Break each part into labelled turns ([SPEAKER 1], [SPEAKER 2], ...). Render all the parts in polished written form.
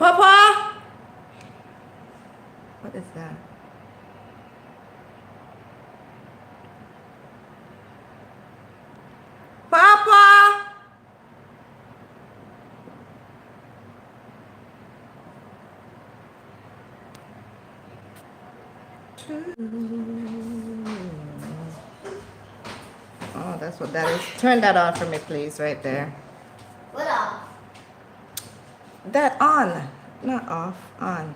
[SPEAKER 1] Papa? What is that? Papa? Oh, that's what that is. Turn that on for me, please, right there.
[SPEAKER 2] What off?
[SPEAKER 1] That on. Not off. On.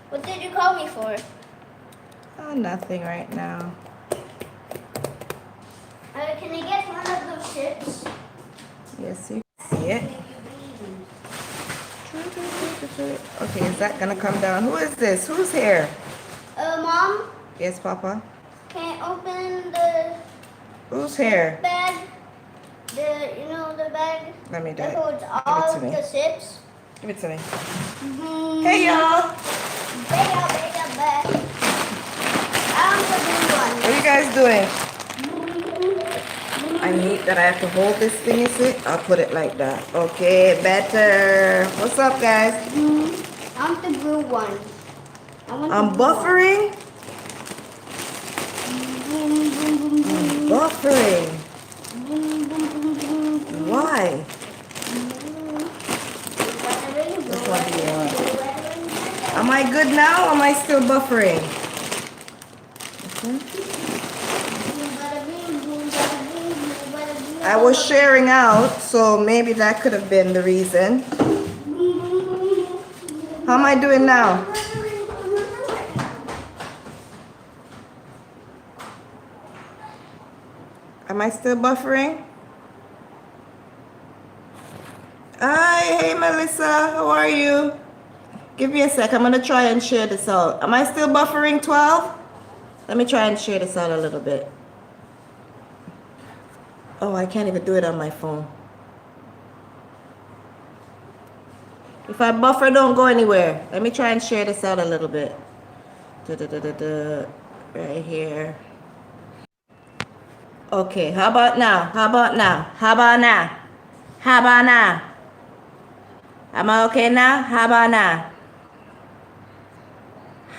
[SPEAKER 2] What did you call me for?
[SPEAKER 1] Oh, nothing right now.
[SPEAKER 2] Can I get one of those chips?
[SPEAKER 1] Yes, you see it. Okay, is that gonna come down? Who is this? Who's here?
[SPEAKER 2] Mom,
[SPEAKER 1] Yes, Papa.
[SPEAKER 2] can I open the
[SPEAKER 1] Who's here?
[SPEAKER 2] bag? The bag
[SPEAKER 1] Let me do
[SPEAKER 2] that
[SPEAKER 1] it.
[SPEAKER 2] holds
[SPEAKER 1] Give
[SPEAKER 2] all
[SPEAKER 1] it to me.
[SPEAKER 2] the chips?
[SPEAKER 1] Give it to me.
[SPEAKER 2] Mm-hmm.
[SPEAKER 1] Hey, y'all.
[SPEAKER 2] Big bag. I'm the blue one.
[SPEAKER 1] What are you guys doing? I need that I have to hold this thing, is it? I'll put it like that. Okay, better. What's up, guys?
[SPEAKER 2] I'm the blue one.
[SPEAKER 1] I'm buffering. I'm buffering. Why? Which one do you want? Am I good now or am I still buffering? I was sharing out, so maybe that could have been the reason. How am I doing now? Am I still buffering? Hi, hey Melissa, how are you? Give me a sec, I'm gonna try and share this out. Am I still buffering 12? Let me try and share this out a little bit. Oh, I can't even do it on my phone. If I buffer, don't go anywhere. Let me try and share this out a little bit. Right here. Okay, how about now? How about now? How about now? How about now? Am I okay now? How about now?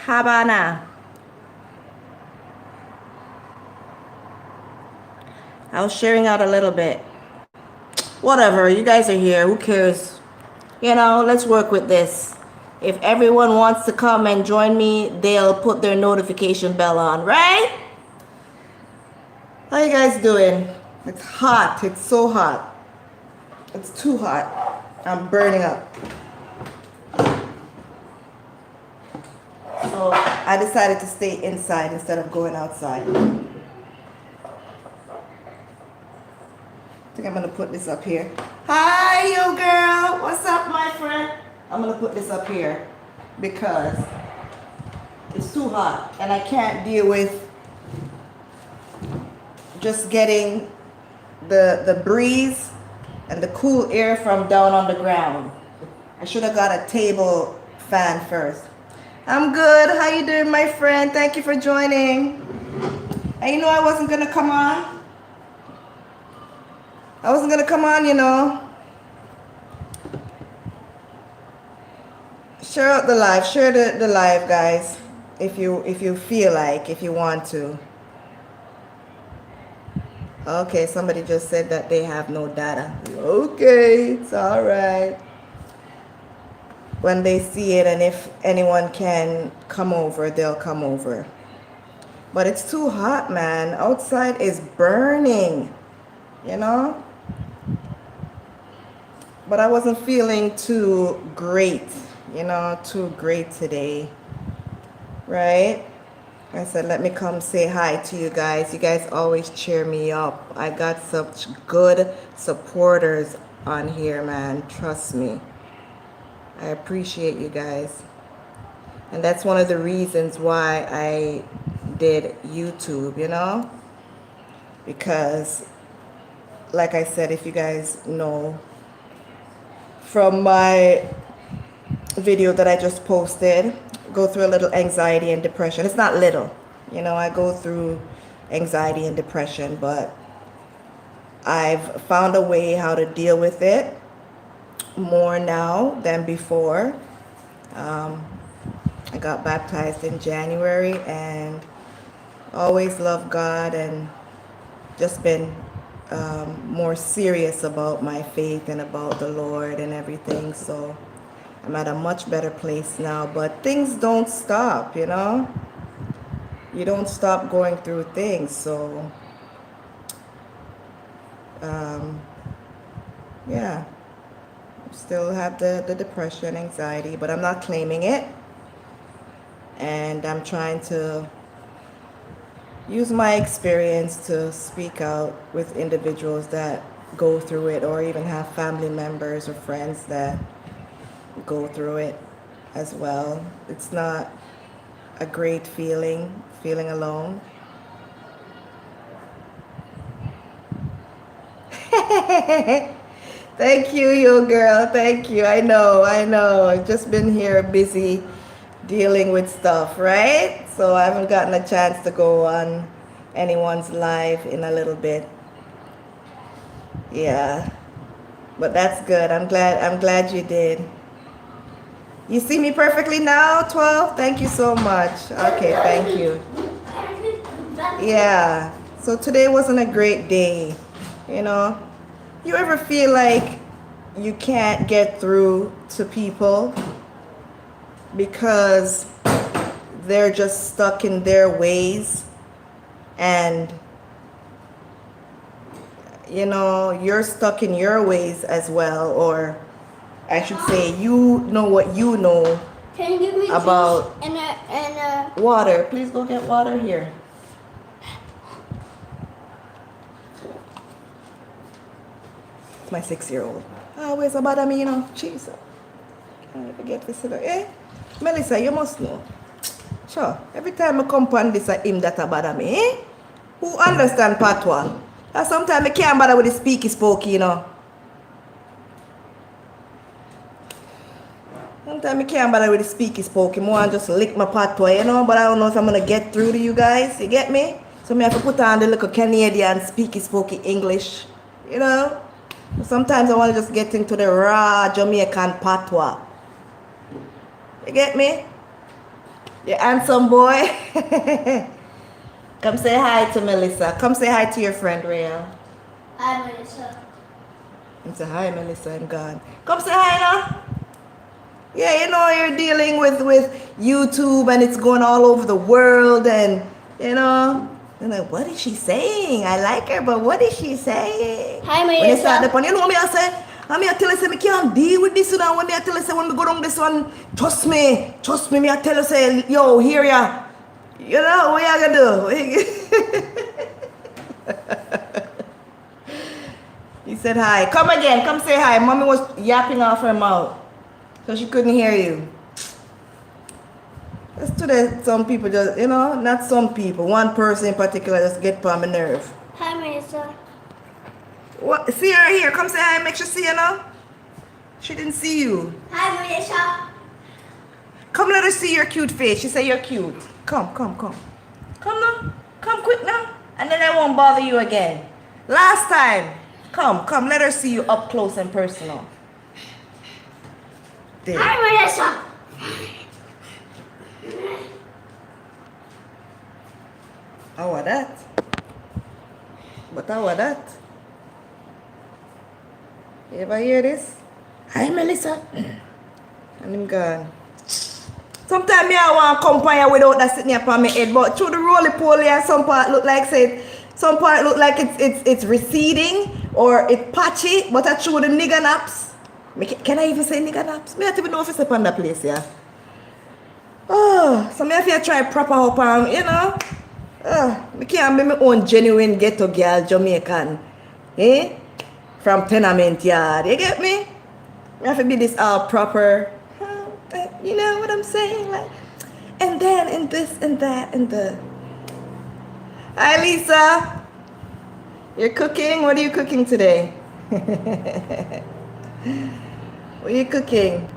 [SPEAKER 1] How about now? I was sharing out a little bit. Whatever, you guys are here. Who cares? You know, let's work with this. If everyone wants to come and join me, they'll put their notification bell on, right? How you guys doing? It's hot. It's so hot. It's too hot. I'm burning up. So I decided to stay inside instead of going outside. I think I'm gonna put this up here. Hi, yo girl. What's up, my friend? I'm gonna put this up here because it's too hot and I can't deal with just getting the breeze and the cool air from down on the ground. I should have got a table fan first. I'm good. How you doing, my friend? Thank you for joining. And you know I wasn't gonna come on. I wasn't gonna come on, you know. Share out the live. Share the live, guys. If you feel like, if you want to. Okay, somebody just said that they have no data. Okay, it's all right. When they see it and if anyone can come over, they'll come over. But it's too hot, man. Outside is burning, you know? But I wasn't feeling too great, you know, too great today, right? I said, let me come say hi to you guys. You guys always cheer me up. I got such good supporters on here, man. Trust me. I appreciate you guys. And that's one of the reasons why I did YouTube, you know? Because, like I said, if you guys know, from my video that I just posted, go through a little anxiety and depression. It's not little, you know, I go through anxiety and depression, but I've found a way how to deal with it more now than before. I got baptized in January and always loved God and just been more serious about my faith and about the Lord and everything. So I'm at a much better place now, but things don't stop, you know? You don't stop going through things. So, yeah, still have the depression, anxiety, but I'm not claiming it. And I'm trying to use my experience to speak out with individuals that go through it, or even have family members or friends that go through it as well. It's not a great feeling alone. Thank you, you girl. Thank you. I know. I've just been here busy dealing with stuff, right? So I haven't gotten a chance to go on anyone's live in a little bit. Yeah. But that's good. I'm glad you did. You see me perfectly now, 12? Thank you so much. Okay, thank you. Yeah. So today wasn't a great day, you know? You ever feel like you can't get through to people because they're just stuck in their ways, and you know, you're stuck in your ways as well, or I should say you know what you know
[SPEAKER 2] Can you give me
[SPEAKER 1] about
[SPEAKER 2] juice and
[SPEAKER 1] water. Please go get water here. It's my 6-year-old. Always about me, you know. Jesus. I forget this. Eh? Melissa, you must know. Sure. Every time I come on this, him that bother me. Eh? Who understand patois? And sometimes I can't bother with the speaky spokey, you know. Sometimes I can't bother with the speaky spokey. More and just lick my patois, you know. But I don't know if I'm going to get through to you guys. You get me? So I have to put on the little Canadian speaky spokey English, you know. Sometimes I want to just get into the raw Jamaican patois. You get me? You handsome boy. Come say hi to Melissa. Come say hi to your friend, Rhea.
[SPEAKER 2] Hi, Melissa.
[SPEAKER 1] Come say hi, Melissa. I'm gone. Come say hi now. Yeah, you know, you're dealing with YouTube and it's going all over the world, and you know, you're like, what is she saying? I like her, but what is she saying?
[SPEAKER 2] Hi,
[SPEAKER 1] When you start
[SPEAKER 2] Melissa.
[SPEAKER 1] the pun, you know me, I say, I tell you, say, me can't deal with this one. When I tell you, say, when we go down this one, trust me, me, I tell you, say, yo, here ya. You know, what you gonna do? He said hi. Come again, come say hi. Mommy was yapping off her mouth, so she couldn't hear you. That's today, some people just, you know, not some people, one person in particular just get on my nerve.
[SPEAKER 2] Hi, Melissa.
[SPEAKER 1] What? See her here. Come say hi. Make sure see her now. She didn't see you.
[SPEAKER 2] Hi, Melissa.
[SPEAKER 1] Come, let her see your cute face. She said you're cute. Come. Come now. Come quick now. And then I won't bother you again. Last time. Come. Let her see you up close and personal. There.
[SPEAKER 2] Hi, Melissa.
[SPEAKER 1] How was that? But how was that? You ever hear this? Hi, Melissa. And him gone. Sometimes I want to come on here without that sitting up on my head, but through the roly-poly, some part look like it's receding or it's patchy, but I through the nigger naps. Can I even say nigger naps? I don't even know if it's up on that place, yeah. Oh, so I have to try proper up on, you know. I can't be my own genuine ghetto girl Jamaican. Eh? From tenement yard. You get me? I have to be this all proper. You know what I'm saying? Like, and then and this and that and the. Hi Lisa. You're cooking? What are you cooking today? What are you cooking?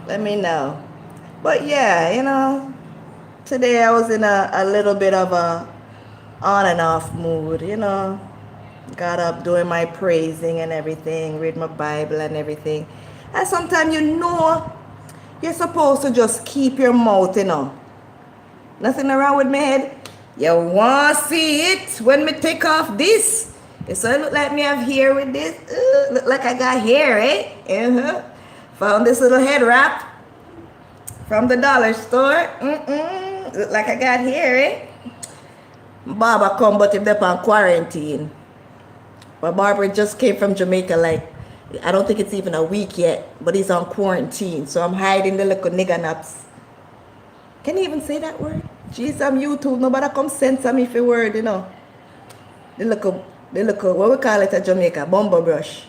[SPEAKER 1] Let me know. But yeah, you know, today I was in a little bit of a on and off mood, you know. Got up doing my praising and everything, read my Bible and everything. And sometimes you know you're supposed to just keep your mouth, you know. Nothing wrong with my head. You want to see it when me take off this? So it look like me have hair with this. Look like I got hair, eh? Found this little head wrap from the dollar store. Look like I got hair, eh? Baba come, but him up on quarantine. My barber just came from Jamaica, like, I don't think it's even a week yet, but he's on quarantine. So I'm hiding the little nigger naps. Can you even say that word? Jeez, I'm YouTube. Nobody come censor me for word, you know. The little, what we call it at Jamaica? Bumble brush.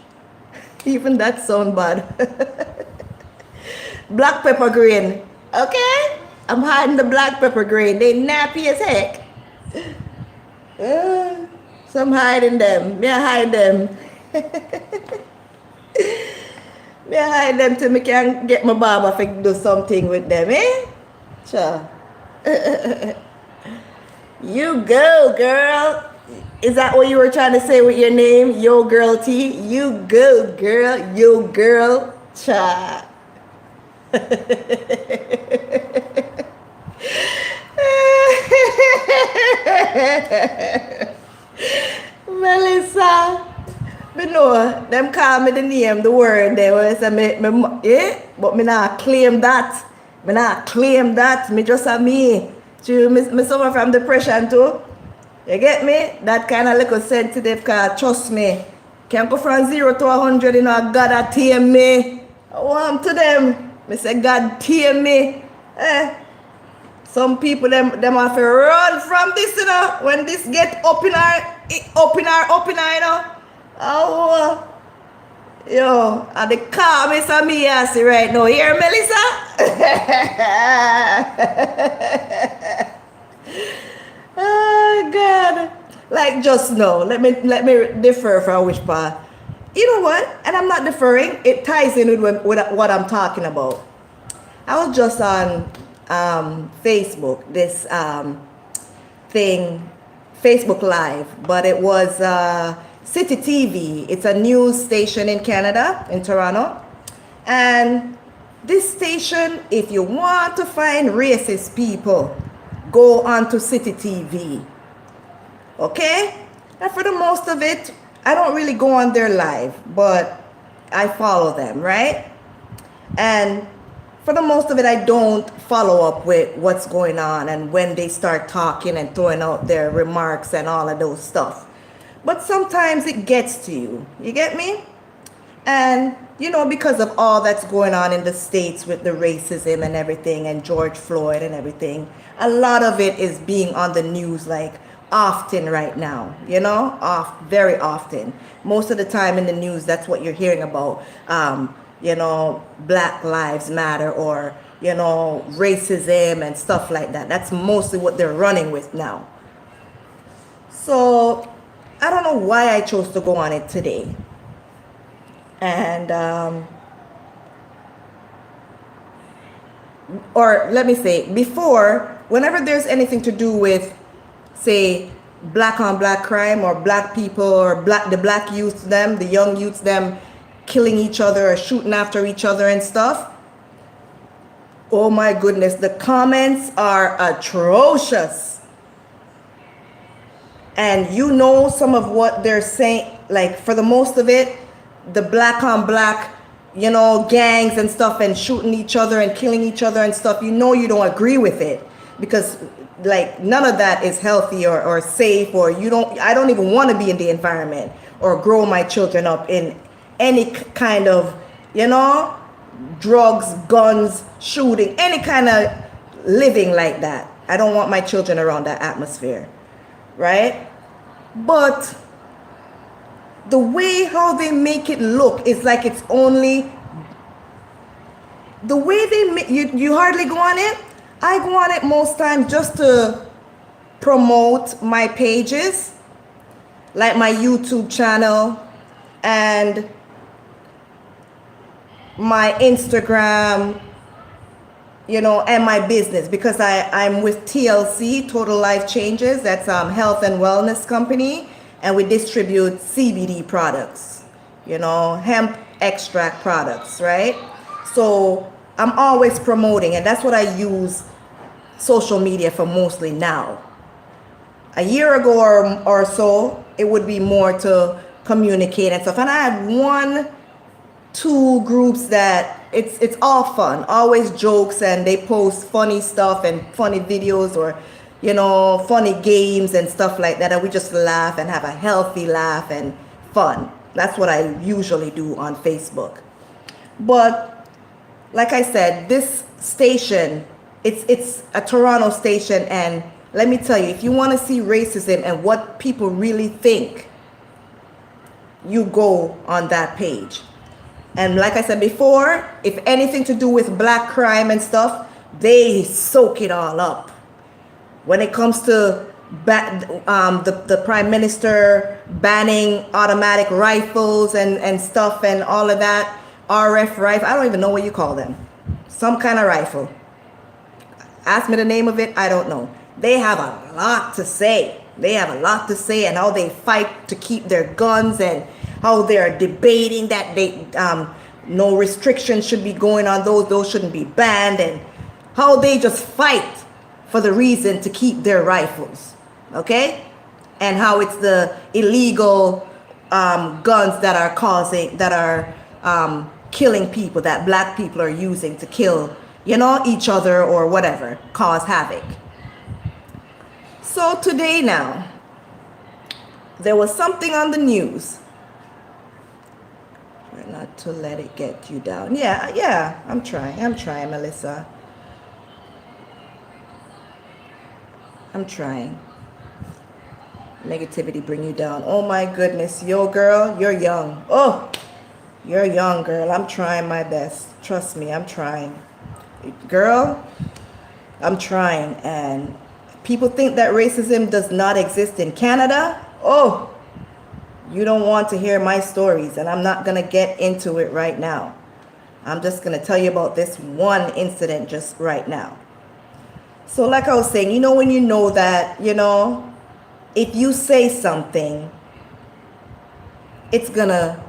[SPEAKER 1] Even that sound bad. Black pepper grain. Okay? I'm hiding the black pepper grain. They nappy as heck. So I'm hiding them. Me I hide them. Me I hide them till me can get my barber to do something with them, eh? Sure. You go, girl. Is that what you were trying to say with your name? Yo, girl T. You go, girl. Yo, girl. Cha. Melissa. But no, them call me the name, the word there. Where say me, yeah, but me not claim that. Me not claim that. Me just a me. Me suffer from depression too. You get me? That kind of little sensitive, cause trust me. Can go from 0 to 100, you know, God a tame me. I want to them. Me say God tame me. Some people them have to run from this, you know, when this get up in our, you know. Oh, yo, and the car me some me ass right now. Here, Melissa? Oh God. Like just now. Let me differ from which part. You know what? And I'm not deferring. It ties in with what I'm talking about. I was just on Facebook, this thing, Facebook Live, but it was City TV. It's a news station in Canada, in Toronto. And this station, if you want to find racist people, go on to City TV. Okay? And for the most of it, I don't really go on their live, but I follow them, right? And for the most of it, I don't follow up with what's going on and when they start talking and throwing out their remarks and all of those stuff. But sometimes it gets to you. You get me? And, you know, because of all that's going on in the States with the racism and everything and George Floyd and everything, a lot of it is being on the news like often right now, you know, very often. Most of the time in the news, that's what you're hearing about. You know, Black Lives Matter or, you know, racism and stuff like that. That's mostly what they're running with now. So I don't know why I chose to go on it today. And, or let me say, before, whenever there's anything to do with, say, black on black crime or black people or the black youth, them, the young youths, them, killing each other or shooting after each other and stuff. Oh my goodness, the comments are atrocious. And you know some of what they're saying, like for the most of it, the black on black, you know, gangs and stuff and shooting each other and killing each other and stuff, you know you don't agree with it because like none of that is healthy or safe or I don't even want to be in the environment or grow my children up in any kind of, you know, drugs, guns, shooting, any kind of living like that. I don't want my children around that atmosphere, right? But the way how they make it look is like it's only the way they make you hardly go on it. I go on it most times just to promote my pages, like my YouTube channel and my Instagram, you know, and my business, because I'm with TLC, Total Life Changes. That's health and wellness company, and we distribute CBD products, you know, hemp extract products, right? So I'm always promoting, and that's what I use social media for mostly now. A year ago or so, it would be more to communicate and stuff. And I had one, two groups that it's all fun, always jokes, and they post funny stuff and funny videos, or you know, funny games and stuff like that, and we just laugh and have a healthy laugh and fun. That's what I usually do on Facebook. But like I said, this station, it's a Toronto station, and let me tell you, if you want to see racism and what people really think, you go on that page. And like I said before, if anything to do with black crime and stuff, they soak it all up. When it comes to the prime minister banning automatic rifles and stuff and all of that, RF rifle, I don't even know what you call them. Some kind of rifle. Ask me the name of it, I don't know. They have a lot to say. They have a lot to say, and how they fight to keep their guns, and how they're debating that they no restrictions should be going on those shouldn't be banned, and how they just fight for the reason to keep their rifles, okay? And how it's the illegal guns that are killing people, that black people are using to kill, you know, each other or whatever, cause havoc. So today now, there was something on the news. Try not to let it get you down. Yeah, I'm trying, Melissa. I'm trying. Negativity bring you down. Oh my goodness, yo girl, you're young. Oh, you're young, girl. I'm trying my best. Trust me, I'm trying. Girl, I'm trying. And people think that racism does not exist in Canada. Oh, you don't want to hear my stories, and I'm not going to get into it right now. I'm just going to tell you about this one incident just right now. So like I was saying, you know, when you know that, you know, if you say something, it's going to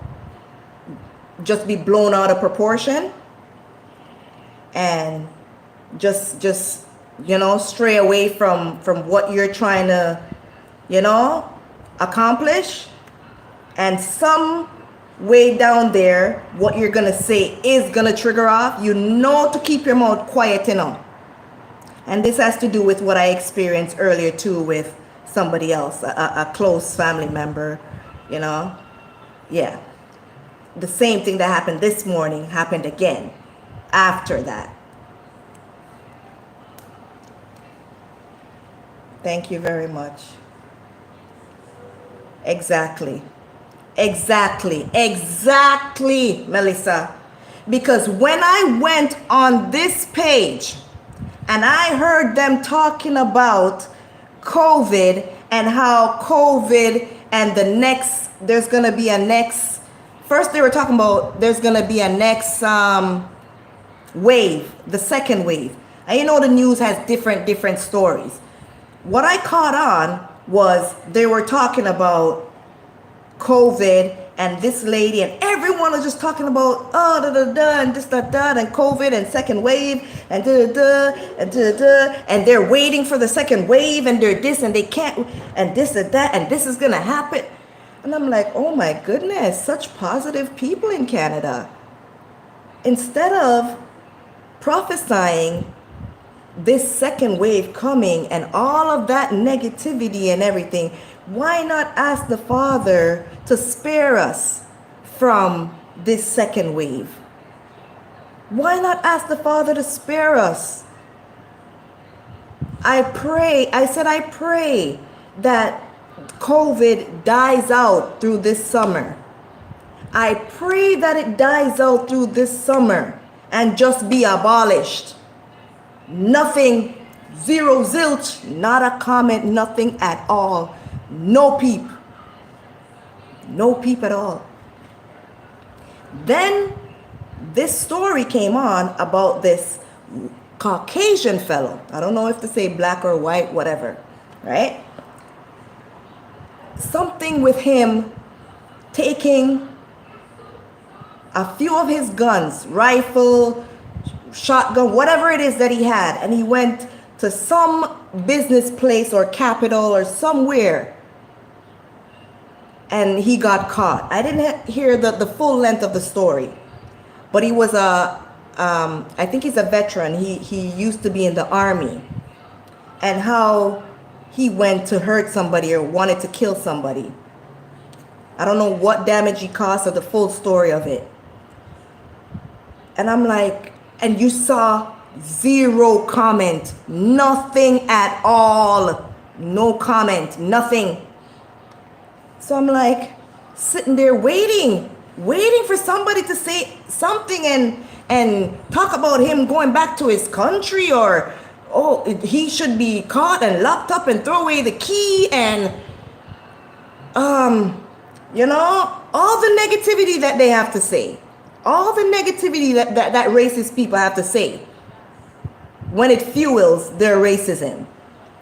[SPEAKER 1] just be blown out of proportion and just you know, stray away from what you're trying to, you know, accomplish. And some way down there, what you're going to say is going to trigger off. You know to keep your mouth quiet, you know. And this has to do with what I experienced earlier too with somebody else, a close family member, you know. Yeah. The same thing that happened this morning happened again after that. Thank you very much. Exactly, Melissa. Because when I went on this page and I heard them talking about COVID and how COVID and there's going to be a next, first they were talking about there's going to be a next wave, the second wave. And you know the news has different stories. What I caught on was they were talking about COVID and this lady, and everyone was just talking about and this and COVID and second wave and and they're waiting for the second wave and they're this and they can't and this and that and this is gonna happen. And I'm like, oh my goodness, such positive people in Canada. Instead of prophesying this second wave coming and all of that negativity and everything, why not ask the Father to spare us from this second wave? Why not ask the Father to spare us? I pray that COVID dies out through this summer. I pray that it dies out through this summer and just be abolished. Nothing, zero, zilch, not a comment, nothing at all. No peep. No peep at all. Then this story came on about this Caucasian fellow. I don't know if to say black or white, whatever, right? Something with him taking a few of his guns, rifle, shotgun, whatever it is that he had, and he went to some business place or capital or somewhere, and he got caught. I didn't hear the full length of the story, but he was I think he's a veteran. He used to be in the army, and how he went to hurt somebody or wanted to kill somebody. I don't know what damage he caused or the full story of it. And I'm like, and you saw zero comment, nothing at all, no comment, nothing. So I'm like sitting there waiting for somebody to say something and talk about him going back to his country, or oh, he should be caught and locked up and throw away the key, and you know, all the negativity that they have to say, all the negativity that racist people have to say when it fuels their racism.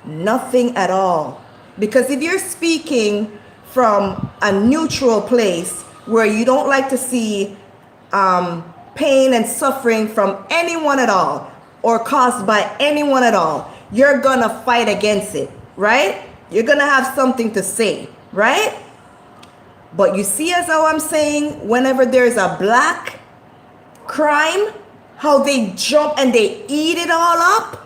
[SPEAKER 1] Nothing at all. Because if you're speaking from a neutral place where you don't like to see pain and suffering from anyone at all, or caused by anyone at all, you're gonna fight against it, right? You're gonna have something to say, right? But you see, as how I'm saying, whenever there's a black crime, how they jump and they eat it all up.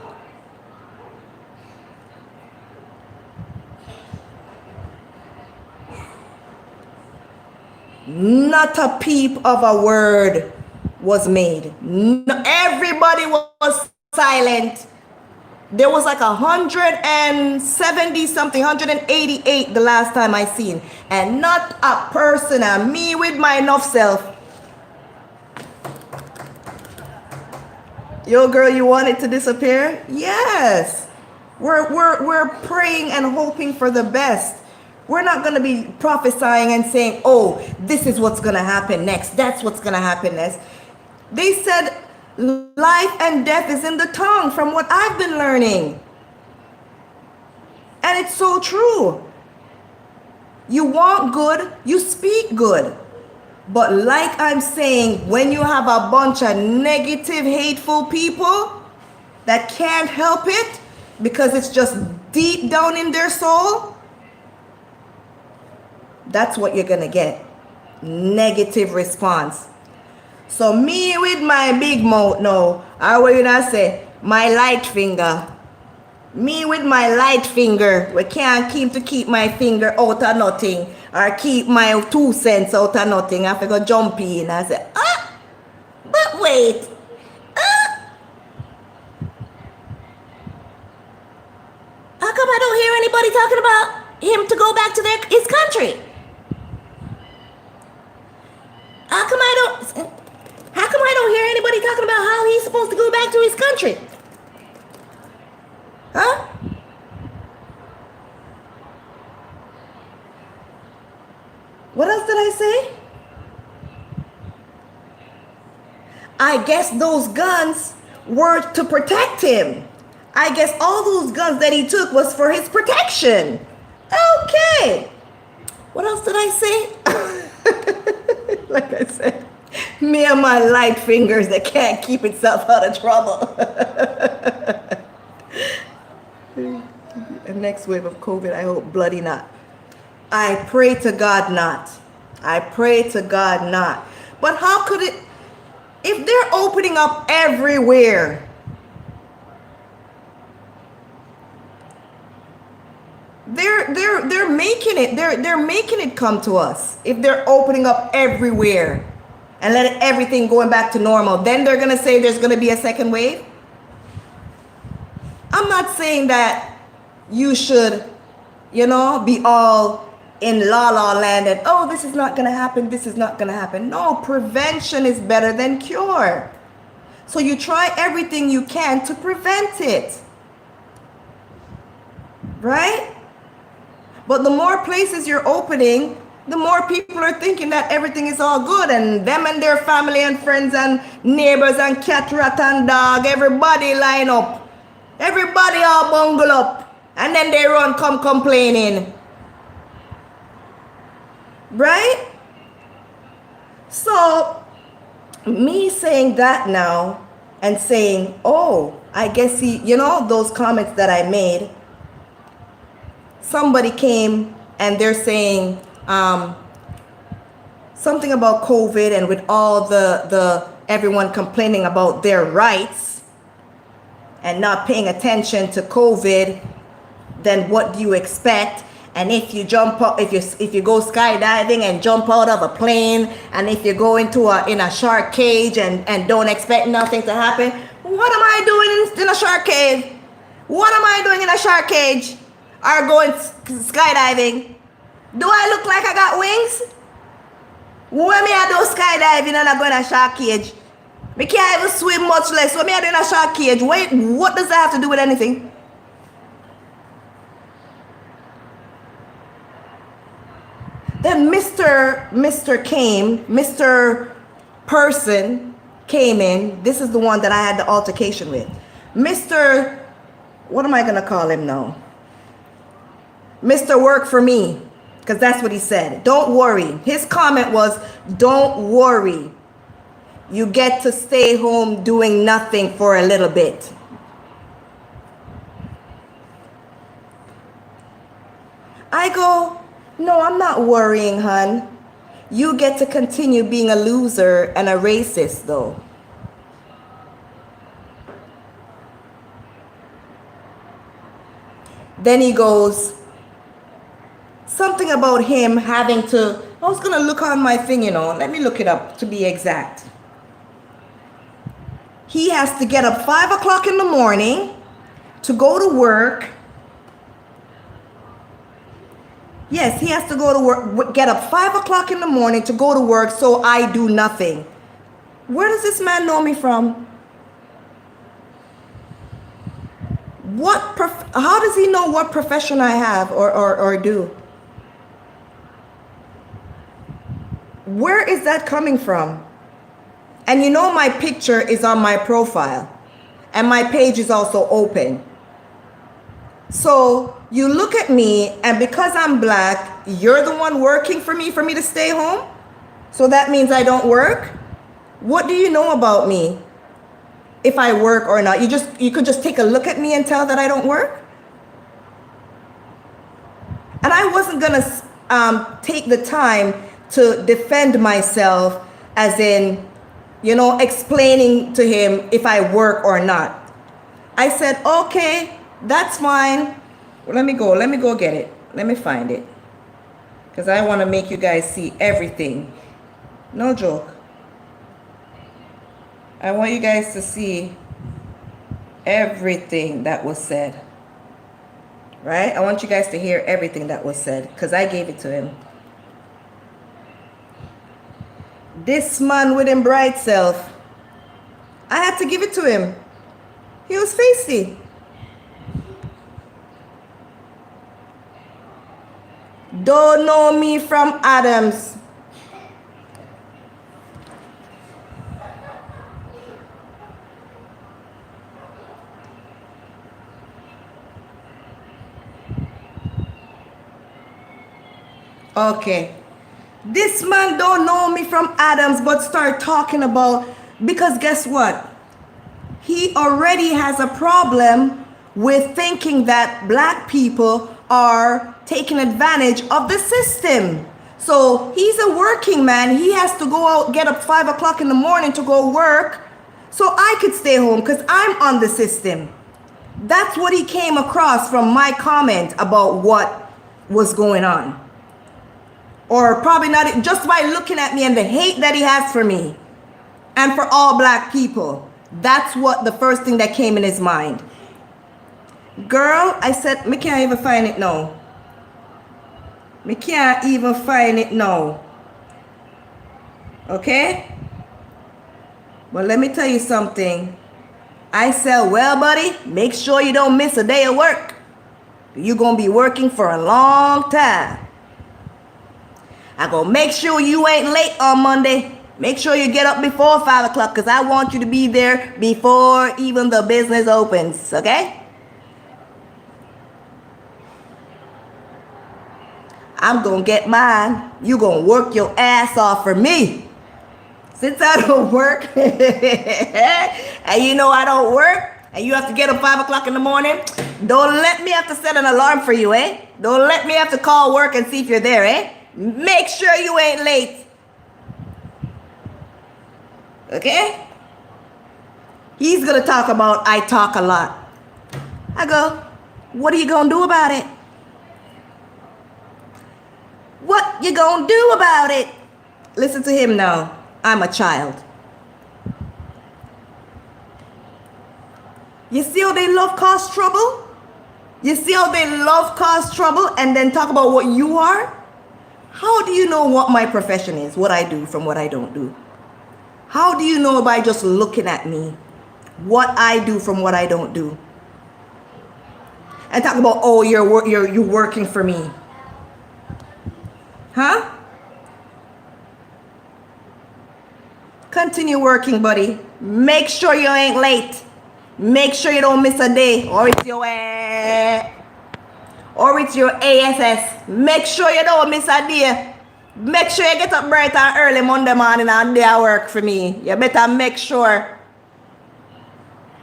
[SPEAKER 1] Not a peep of a word was made. No, everybody was silent. There was like 170 something, 188 the last time I seen. And not a person, and me with my enough self. Yo, girl, you want it to disappear? Yes. We're praying and hoping for the best. We're not going to be prophesying and saying, oh, this is what's going to happen next. That's what's going to happen next. They said life and death is in the tongue, from what I've been learning. And it's so true. You want good, you speak good. But like I'm saying, when you have a bunch of negative, hateful people that can't help it because it's just deep down in their soul, that's what you're going to get. Negative response. So me with my big mouth now, I will not say my light finger. Me with my light finger, we can't keep my finger out of nothing, or keep my 2 cents out of nothing. I have to go jump in and say, but wait, how come I don't hear anybody talking about him to go back to his country? How come I don't hear anybody talking about how he's supposed to go back to his country? Huh? What else did I say? I guess those guns were to protect him. I guess all those guns that he took was for his protection. Okay. What else did I say? Like I said, me and my light fingers that can't keep itself out of trouble. The next wave of COVID, I hope bloody not. I pray to God not. I pray to God not. But how could it, if they're opening up everywhere, they're making it come to us. If they're opening up everywhere and letting everything going back to normal, then they're gonna say there's gonna be a second wave. I'm not saying that you should, be all in la la land and, oh, this is not gonna happen, this is not gonna happen. No, prevention is better than cure. So you try everything you can to prevent it, right? But the more places you're opening, the more people are thinking that everything is all good, and them and their family and friends and neighbors and cat, rat and dog, everybody line up. Everybody all bungle up. And then they run come complaining. Right? So, me saying that now and saying, oh, I guess those comments that I made, somebody came and they're saying something about COVID, and with all the everyone complaining about their rights and not paying attention to COVID, then what do you expect? And if you jump up, if you go skydiving and jump out of a plane, and if you go in a shark cage and don't expect nothing to happen, what am I doing in a shark cave? What am I doing in a shark cage? Or going skydiving? Do I look like I got wings? When me I do skydiving and I go in a shark cage, me can't even swim, much less. When me I do in a shark cage, wait, what does that have to do with anything? Then Mr. Person came in. This is the one that I had the altercation with. Mr. What am I going to call him now? Mr. Work for Me, because that's what he said. Don't worry. His comment was, don't worry. You get to stay home doing nothing for a little bit. I go, no, I'm not worrying, hon. You get to continue being a loser and a racist, though. Then he goes, something about him having to, I was going to look on my thing, let me look it up to be exact. He has to get up 5 o'clock in the morning to go to work. Yes, he has to go to work, get up 5 o'clock in the morning to go to work, so I do nothing. Where does this man know me from? How does he know what profession I have or do? Where is that coming from? And my picture is on my profile, and my page is also open. So you look at me, and because I'm black, you're the one working for me to stay home? So that means I don't work? What do you know about me? If I work or not? You could just take a look at me and tell that I don't work? And I wasn't gonna take the time to defend myself, as in, explaining to him if I work or not. I said, okay, that's fine. Well, let me go get it. Let me find it. Because I want to make you guys see everything. No joke. I want you guys to see everything that was said. Right? I want you guys to hear everything that was said, because I gave it to him. This man with him bright self, I had to give it to him. He was feisty. Don't know me from Adams. Okay. This man don't know me from Adams, but start talking about, because guess what? He already has a problem with thinking that black people are taking advantage of the system. So he's a working man. He has to go out, get up 5 o'clock in the morning to go work, so I could stay home because I'm on the system. That's what he came across from my comment about what was going on. Or probably not, just by looking at me and the hate that he has for me and for all black people. That's what the first thing that came in his mind. Girl, I said, me can't even find it now. Me can't even find it now. Okay? But let me tell you something. I said, well, buddy, make sure you don't miss a day of work. You're going to be working for a long time. I go, make sure you ain't late on Monday. Make sure you get up before 5 o'clock because I want you to be there before even the business opens, okay? I'm going to get mine. You going to work your ass off for me. Since I don't work, and you know I don't work, and you have to get up 5 o'clock in the morning, don't let me have to set an alarm for you, eh? Don't let me have to call work and see if you're there, eh? Make sure you ain't late. Okay? He's going to talk about I talk a lot. I go, what are you going to do about it? What you going to do about it? Listen to him now. I'm a child. You see how they love cause trouble? You see how they love cause trouble and then talk about what you are? How do you know what my profession is, what I do from what I don't do? How do you know by just looking at me what I do from what I don't do? And talk about, oh, you're working for me. Huh? Continue working, buddy. Make sure you ain't late. Make sure you don't miss a day, or it's your ASS. Make sure you don't miss a day. Make sure you get up bright and early Monday morning and day at work for me. You better make sure.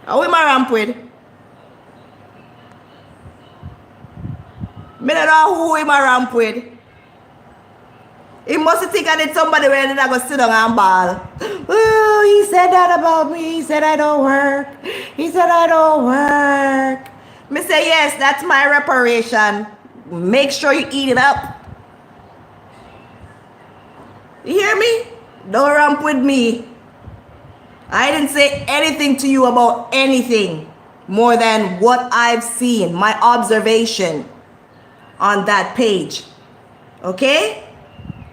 [SPEAKER 1] How am I ramp with? I don't know who am I ramp with. He must think I did somebody where I go sit down and ball. Oh, he said that about me. He said I don't work. He said I don't work. Me say, yes, that's my reparation. Make sure you eat it up. You hear me? Don't ramp with me. I didn't say anything to you about anything more than what I've seen, my observation on that page. Okay?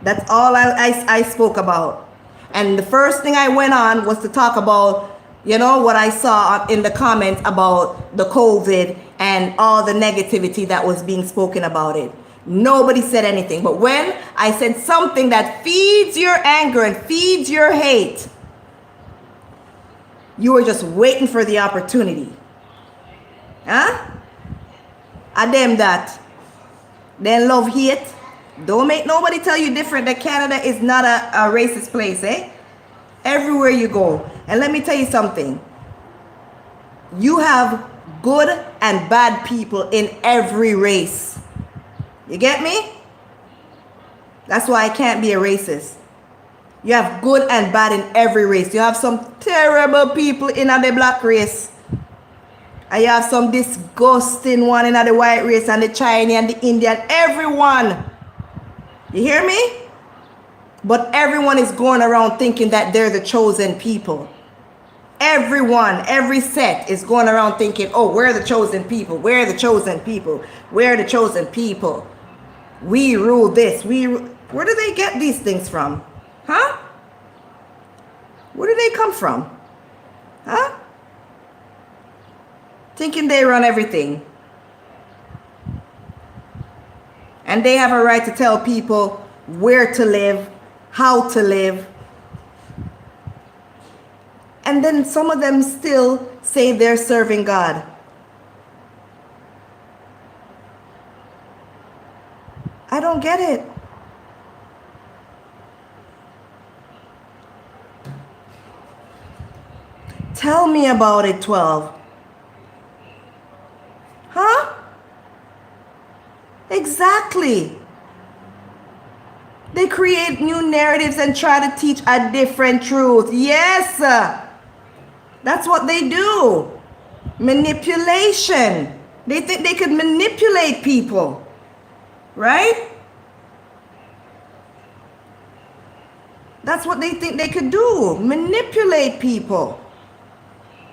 [SPEAKER 1] That's all I spoke about. And the first thing I went on was to talk about, you know, what I saw in the comments about the COVID and all the negativity that was being spoken about it. Nobody said anything. But when I said something that feeds your anger and feeds your hate, you were just waiting for the opportunity. Huh? I damn that. Then love hate. Don't make nobody tell you different that Canada is not a racist place, eh? Everywhere you go. And let me tell you something. You have good and bad people in every race. You get me? That's why I can't be a racist. You have good and bad in every race. You have some terrible people in the black race. And you have some disgusting one in the white race and the Chinese and the Indian. Everyone. You hear me? But everyone is going around thinking that they're the chosen people. Everyone, every sect is going around thinking, oh, we're the chosen people. We're the chosen people. We're the chosen people. We rule this. Where do they get these things from? Huh? Where do they come from? Huh? Thinking they run everything. And they have a right to tell people where to live, how to live. And then some of them still say they're serving God. I don't get it. Tell me about it, 12. Huh? Exactly. They create new narratives and try to teach a different truth. Yes. That's what they do. Manipulation. They think they could manipulate people. Right? That's what they think they could do. Manipulate people.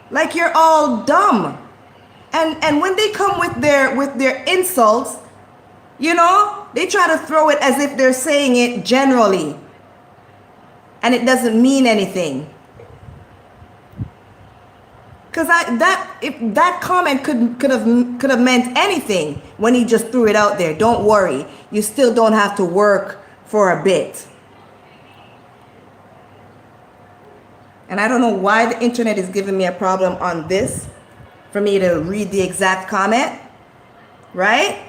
[SPEAKER 1] Like you're all dumb. And when they come with their insults, you know, they try to throw it as if they're saying it generally. And it doesn't mean anything. Because if that comment could have meant anything when he just threw it out there. Don't worry. You still don't have to work for a bit. And I don't know why the internet is giving me a problem on this for me to read the exact comment, right?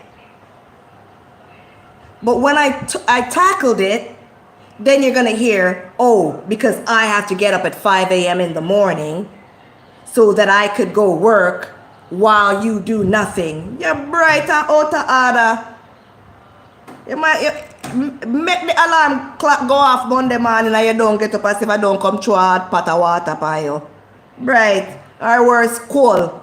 [SPEAKER 1] But when I tackled it, then you're going to hear, oh, because I have to get up at 5 a.m. in the morning so that I could go work while you do nothing. You're bright and out of order. You make the alarm clock go off Monday morning and you don't get up as if I don't come through a hot pot of water for you. Bright. Or worse, cold.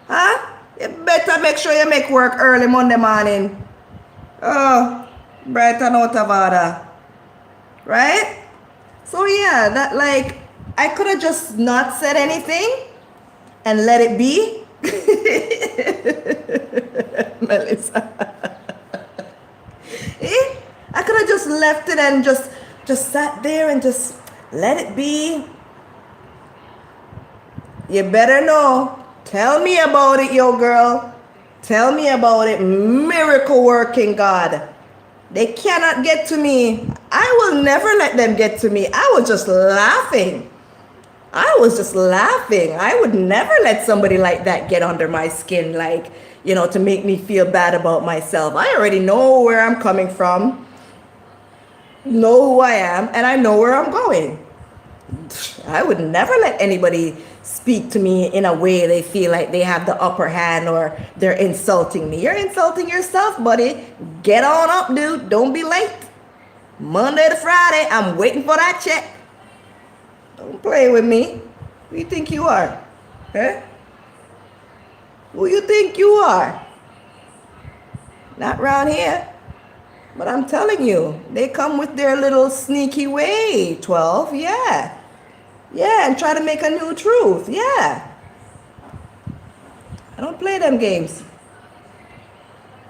[SPEAKER 1] Huh? You better make sure you make work early Monday morning. Oh, bright and out of order. Right? So yeah, that like, I could have just not said anything and let it be. Melissa. I could have just left it and just sat there and just let it be. You better know. Tell me about it, yo girl. Tell me about it. Miracle working God. They cannot get to me. I will never let them get to me. I was just laughing. I would never let somebody like that get under my skin, like, you know, to make me feel bad about myself. I already know where I'm coming from, know who I am, and I know where I'm going. I would never let anybody speak to me in a way they feel like they have the upper hand or they're insulting me. You're insulting yourself, buddy. Get on up, dude. Don't be late. Monday to Friday, I'm waiting for that check. Don't play with me. Who you think you are? Huh? Who you think you are? Not around here. But I'm telling you, they come with their little sneaky way, 12. Yeah. Yeah, and try to make a new truth. Yeah. I don't play them games.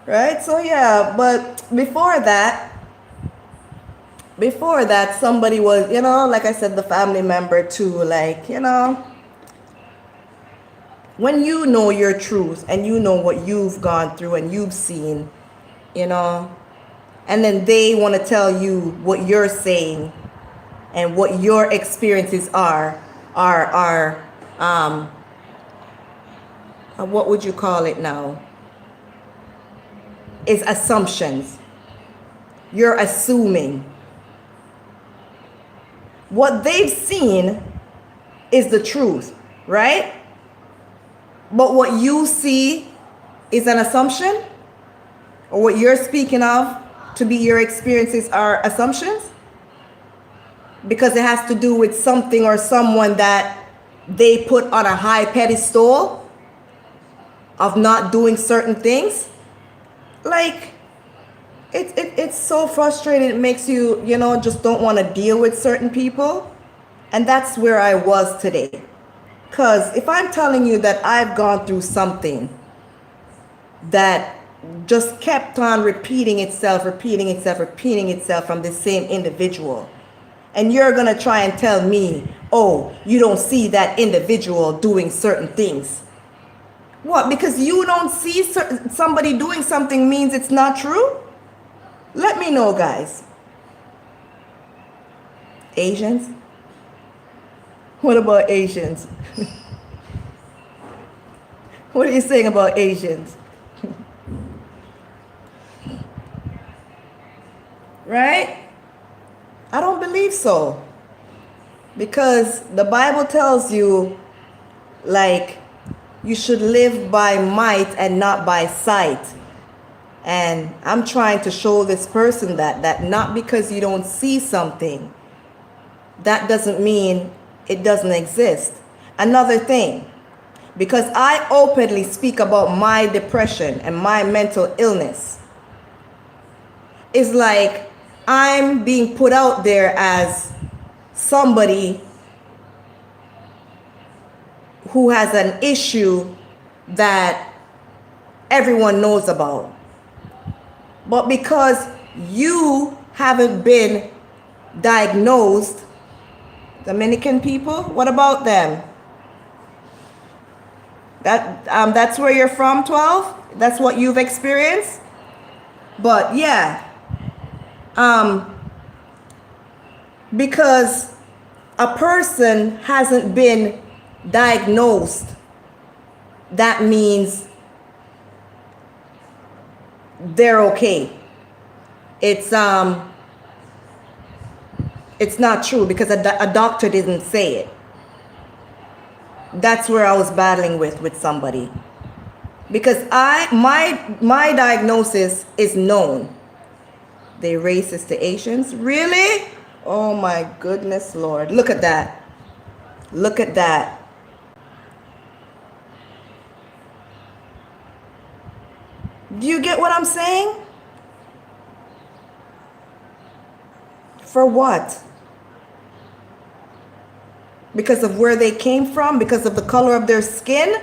[SPEAKER 1] Right? So yeah, but before that, somebody was, you know, like I said, the family member too, like, you know, when you know your truth and you know what you've gone through and you've seen, you know, and then they want to tell you what you're saying and what your experiences are what would you call it now? Is assumptions. You're assuming. What they've seen is the truth, right? But what you see is an assumption? Or what you're speaking of to be your experiences are assumptions? Because it has to do with something or someone that they put on a high pedestal of not doing certain things. Like, it's so frustrating. It makes you, you know, just don't want to deal with certain people. And that's where I was today. Because if I'm telling you that I've gone through something that just kept on repeating itself from the same individual, and you're going to try and tell me, oh, you don't see that individual doing certain things. What? Because you don't see somebody doing something means it's not true? Let me know, guys. Asians? What about Asians? What are you saying about Asians? Right? I don't believe so. Because the Bible tells you, like, you should live by might and not by sight. And I'm trying to show this person that not because you don't see something, that doesn't mean it doesn't exist. Another thing, because I openly speak about my depression and my mental illness, it's like I'm being put out there as somebody who has an issue that everyone knows about. But because you haven't been diagnosed, Dominican people, what about them? That's where you're from, 12? That's what you've experienced? But yeah, because a person hasn't been diagnosed, that means they're okay. It's not true because a doctor didn't say it. That's where I was battling with somebody, because my diagnosis is known. They racist to Asians, really? Oh my goodness, Lord! Look at that! Look at that! Do you get what I'm saying? For what? Because of where they came from? Because of the color of their skin?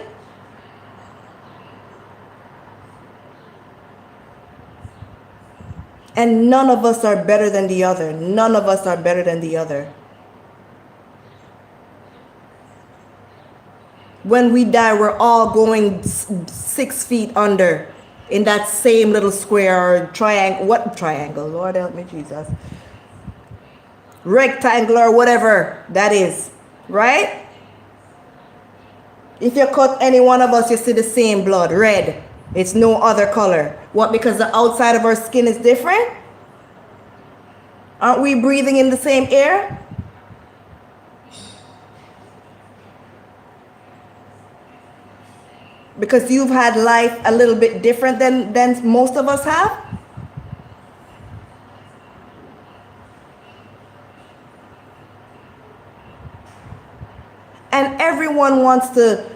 [SPEAKER 1] And none of us are better than the other. None of us are better than the other. When we die, we're all going 6 feet under in that same little square or triangle. What triangle? Lord help me, Jesus. Rectangle or whatever that is, right? If you cut any one of us, you see the same blood, red. It's no other color. What? Because the outside of our skin is different? Aren't we breathing in the same air? Because you've had life a little bit different than most of us have? And everyone wants to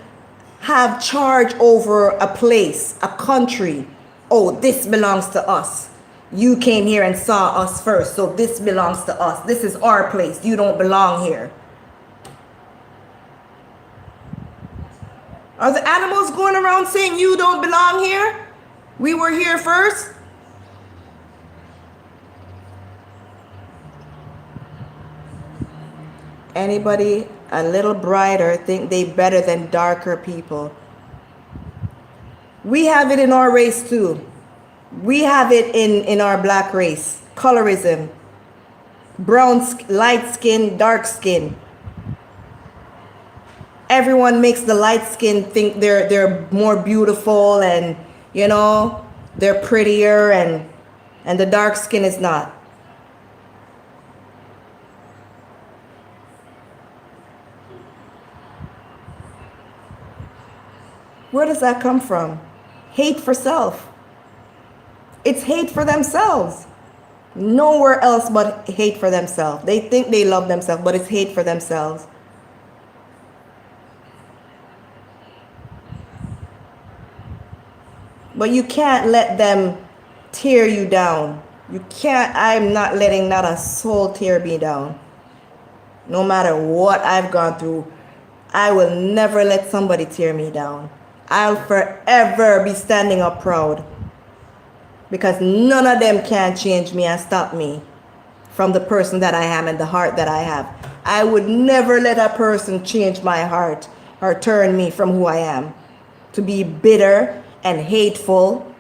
[SPEAKER 1] have charge over a place, a country. Oh, this belongs to us. You came here and saw us first, so this belongs to us. This is our place. You don't belong here. Are the animals going around saying you don't belong here? We were here first? Anybody a little brighter think they better than darker people? We have it in our race too. We have it in our black race. Colorism. Brown, light skin, dark skin. Everyone makes the light skin think they're more beautiful and, you know, they're prettier, and the dark skin is not. Where does that come from? Hate for self. It's hate for themselves. Nowhere else but hate for themselves. They think they love themselves, but it's hate for themselves. But you can't let them tear you down. You can't. I'm not letting not a soul tear me down. No matter what I've gone through, I will never let somebody tear me down. I'll forever be standing up proud, because none of them can change me and stop me from the person that I am and the heart that I have. I would never let a person change my heart or turn me from who I am to be bitter and hateful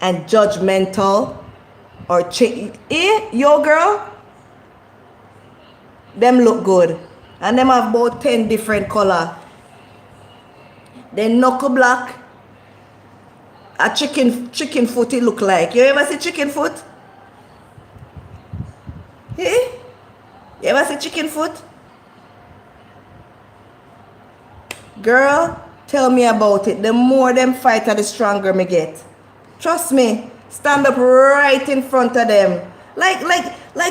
[SPEAKER 1] and judgmental or yo girl, them look good and them have about 10 different color. They knuckle black. A chicken foot it look like. You ever see chicken foot? Eh? You ever see chicken foot? Girl, tell me about it. The more them fight, the stronger me get. Trust me. Stand up right in front of them. Like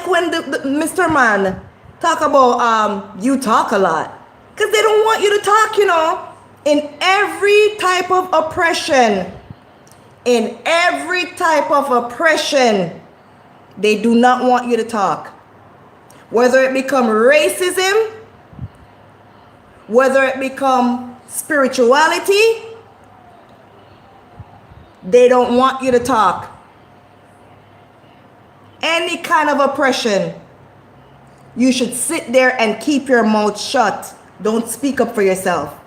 [SPEAKER 1] when the Mr. Man talk about you talk a lot. Because they don't want you to talk, you know. In every type of oppression, they do not want you to talk. Whether it become racism, whether it become spirituality, they don't want you to talk. Any kind of oppression, you should sit there and keep your mouth shut. Don't speak up for yourself.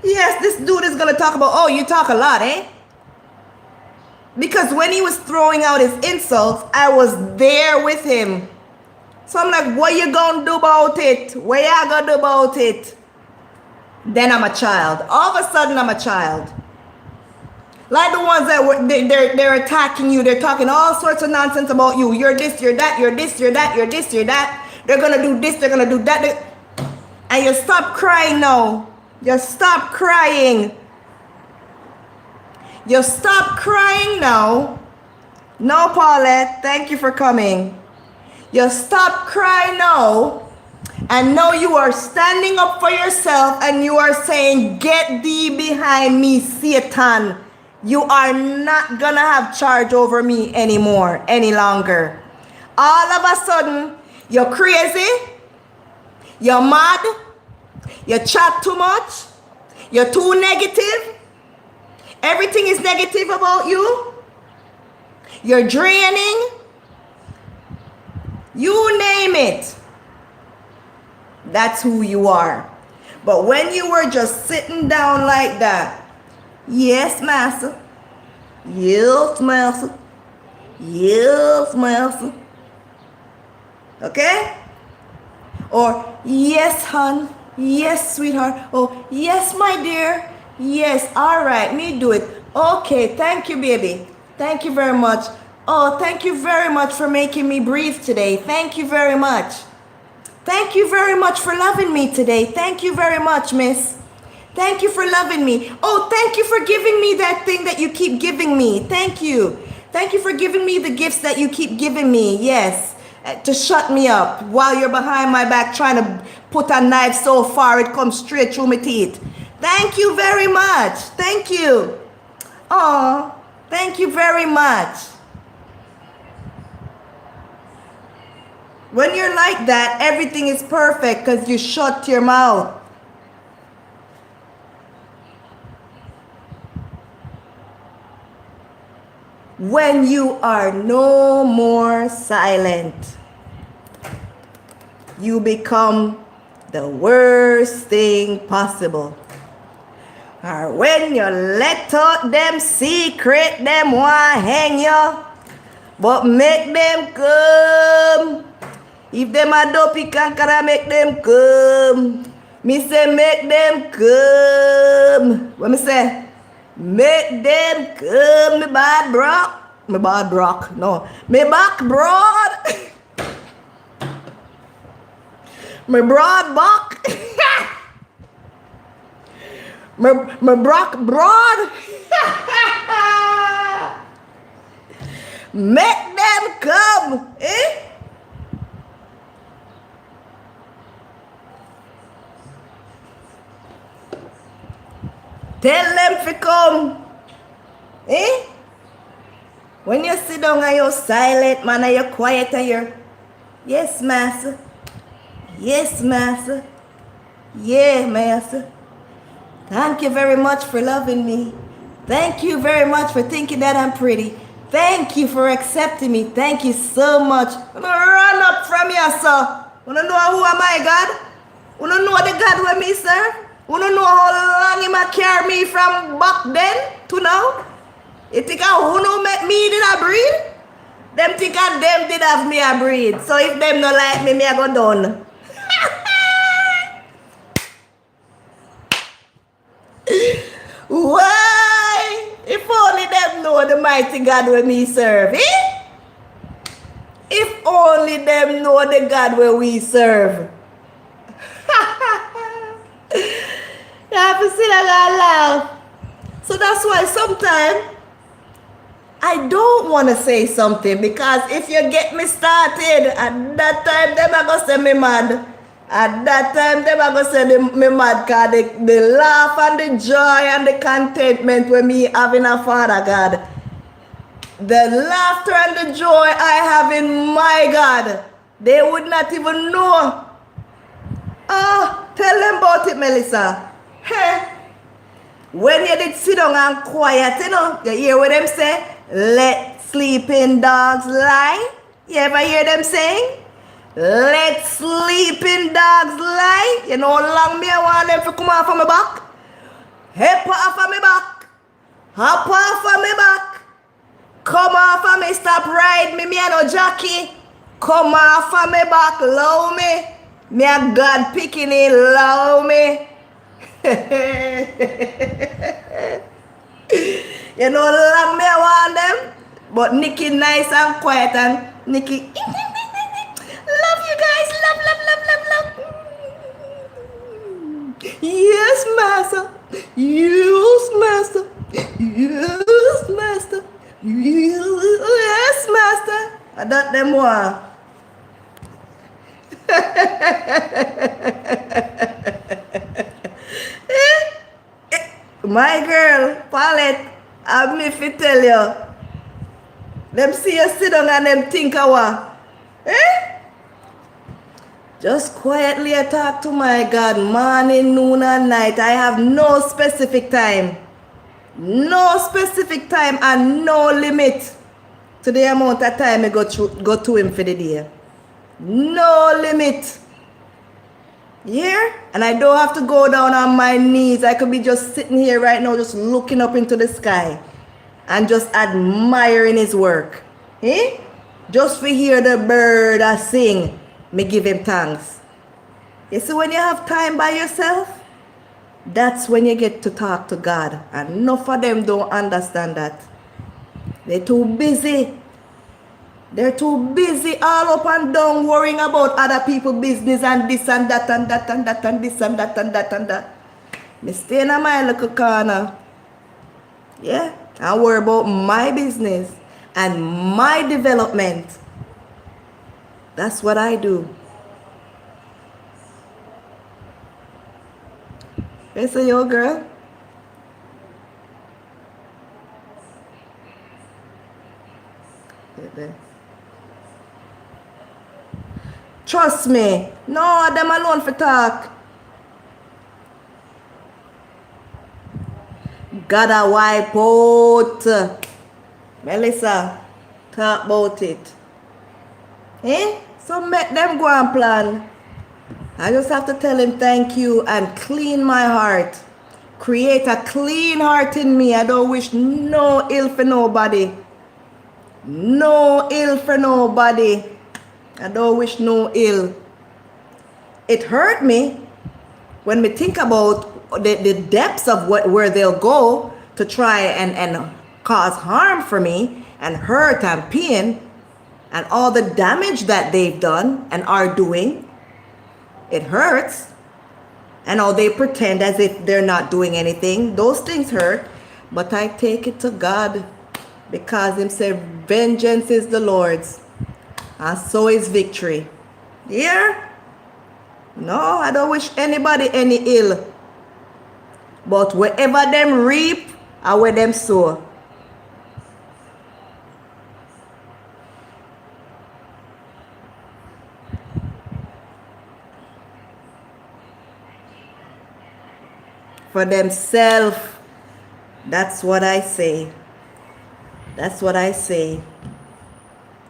[SPEAKER 1] Yes, this dude is going to talk about, oh, you talk a lot, eh? Because when he was throwing out his insults, I was there with him. So I'm like, what you gonna do about it? What you gonna do about it? Then I'm a child. All of a sudden, I'm a child. Like the ones that they're attacking you. They're talking all sorts of nonsense about you. You're this, you're that, you're this, you're that, you're this, you're that. They're gonna do this, they're gonna do that. And you stop crying now. You stop crying. You stop crying now. No, Paulette, thank you for coming. You stop crying now. And now you are standing up for yourself and you are saying, get thee behind me, Satan. You are not gonna have charge over me anymore, any longer. All of a sudden, you're crazy, you're mad, you chat too much, you're too negative, everything is negative about you, you're draining, you name it. That's who you are. But when you were just sitting down like that, yes, master. Yes, master. Yes, master. Okay? Or, yes, hon. Yes, sweetheart. Oh, yes, my dear. Yes, all right, me do it. Okay, thank you, baby. Thank you very much. Oh, thank you very much for making me breathe today. Thank you very much. Thank you very much for loving me today. Thank you very much, miss. Thank you for loving me. Oh, thank you for giving me that thing that you keep giving me. Thank you. Thank you for giving me the gifts that you keep giving me. Yes. To shut me up while you're behind my back trying to put a knife so far it comes straight through my teeth. Thank you very much. Thank you. Oh, thank you very much. When you're like that, everything is perfect because you shut your mouth. When you are no more silent, you become the worst thing possible. Or when you let out them secret, them want hang you, but make them come. If them a dopey kankara, make them come. Me say make them come. What me say? Make them come, me bad brock. Me bad brock, no. Me back broad. Me broad buck. me brock broad. Make them come. Eh? Tell them to come. Eh? When you sit down and you're silent, man, and you're quiet and you're, yes, master. Yes, master. Yeah, master. Thank you very much for loving me. Thank you very much for thinking that I'm pretty. Thank you for accepting me. Thank you so much. I'm gonna run up from you, sir. Wanna know who am I, God? Wanna know the God with me, sir? Wanna know how long he might carry me from back then to now? You think who know me did I breed? Them think them did have me a breed. So if them not like me, I go done. Why? If only them know the mighty God where me serve, eh? If only them know the God where we serve. You have to sit down and laugh. So that's why sometimes I don't want to say something, because if you get me started, at that time them are going to say me mad. At that time them are going to say me mad, because the laugh and the joy and the contentment with me having a Father God, the laughter and the joy I have in my God, they would not even know. Oh, tell them about it, Melissa. Hey, when you did sit down and quiet, you know, you hear what them say? Let sleeping dogs lie. You ever hear them saying? Let sleeping dogs lie. You know how long me I want them to come off of my back? Hop off of my back. Hop off of my back. Come off of me, stop riding me, me and no jockey. Come off of me back, love me. Me a God picking it, love me. You know, long me I want them. But Nikki nice and quiet and Nikki, love you guys, love, love, love, love, love. Yes, master. Yes, master. Yes, master. Yes, master. I don't them want. My girl, Paulette, I'm me fi tell you. Them see you sit down and them think I what? Just quietly I talk to my God, morning, noon, and night. I have no specific time. No specific time and no limit to the amount of time I go to him for the day. No limit. Yeah? And I don't have to go down on my knees. I could be just sitting here right now, just looking up into the sky and just admiring his work. Eh? Just for hear the bird I sing, me give him thanks. You see, when you have time by yourself, that's when you get to talk to God. And enough of them don't understand that. They're too busy. They're too busy all up and down worrying about other people's business and this and that and that and that and this and that and that and that. Me stay in my little corner. Yeah? I worry about my business and my development. That's what I do. Hey, so yo, girl. Get there. Trust me. No, them alone for talk. Gotta wipe out. Melissa, talk about it. Eh? So make them go and plan. I just have to tell him thank you and clean my heart. Create a clean heart in me. I don't wish no ill for nobody. No ill for nobody. I don't wish no ill. It hurt me when we think about the depths of where they'll go to try and cause harm for me and hurt and pain and all the damage that they've done and are doing. It hurts. And all they pretend as if they're not doing anything. Those things hurt. But I take it to God because him said, vengeance is the Lord's. And so is victory. Yeah? No, I don't wish anybody any ill. But wherever them reap, I where them sow. For themselves. That's what I say. That's what I say.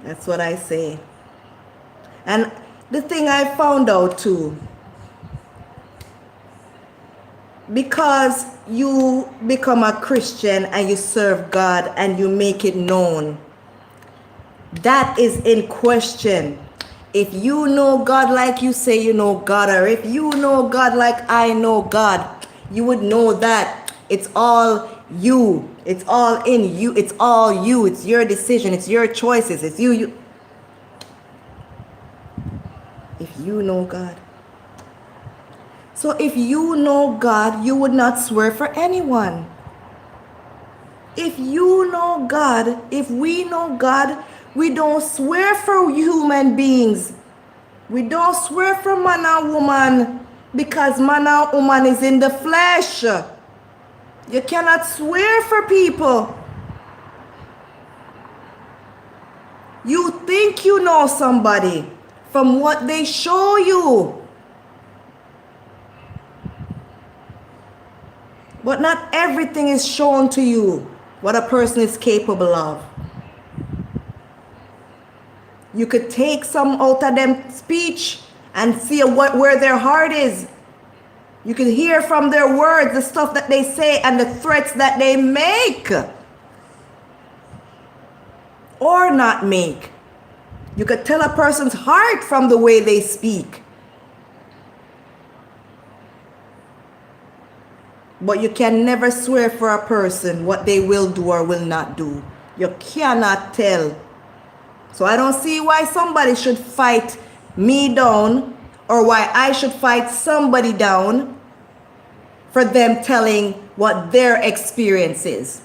[SPEAKER 1] That's what I say. And the thing I found out too, because you become a Christian and you serve God and you make it known, that is in question. If you know God like you say you know God, or if you know God like I know God, you would know that it's all you. It's all in you. It's all you. It's your decision. It's your choices. It's you. If you know God. So if you know God, you would not swear for anyone. If you know God, if we know God, we don't swear for human beings. We don't swear for man and woman because man and woman is in the flesh. You cannot swear for people. You think you know somebody from what they show you. But not everything is shown to you, what a person is capable of. You could take some out of them speech and see where their heart is. You can hear from their words the stuff that they say and the threats that they make or not make. You could tell a person's heart from the way they speak. But you can never swear for a person what they will do or will not do. You cannot tell. So I don't see why somebody should fight me down or why I should fight somebody down for them telling what their experience is.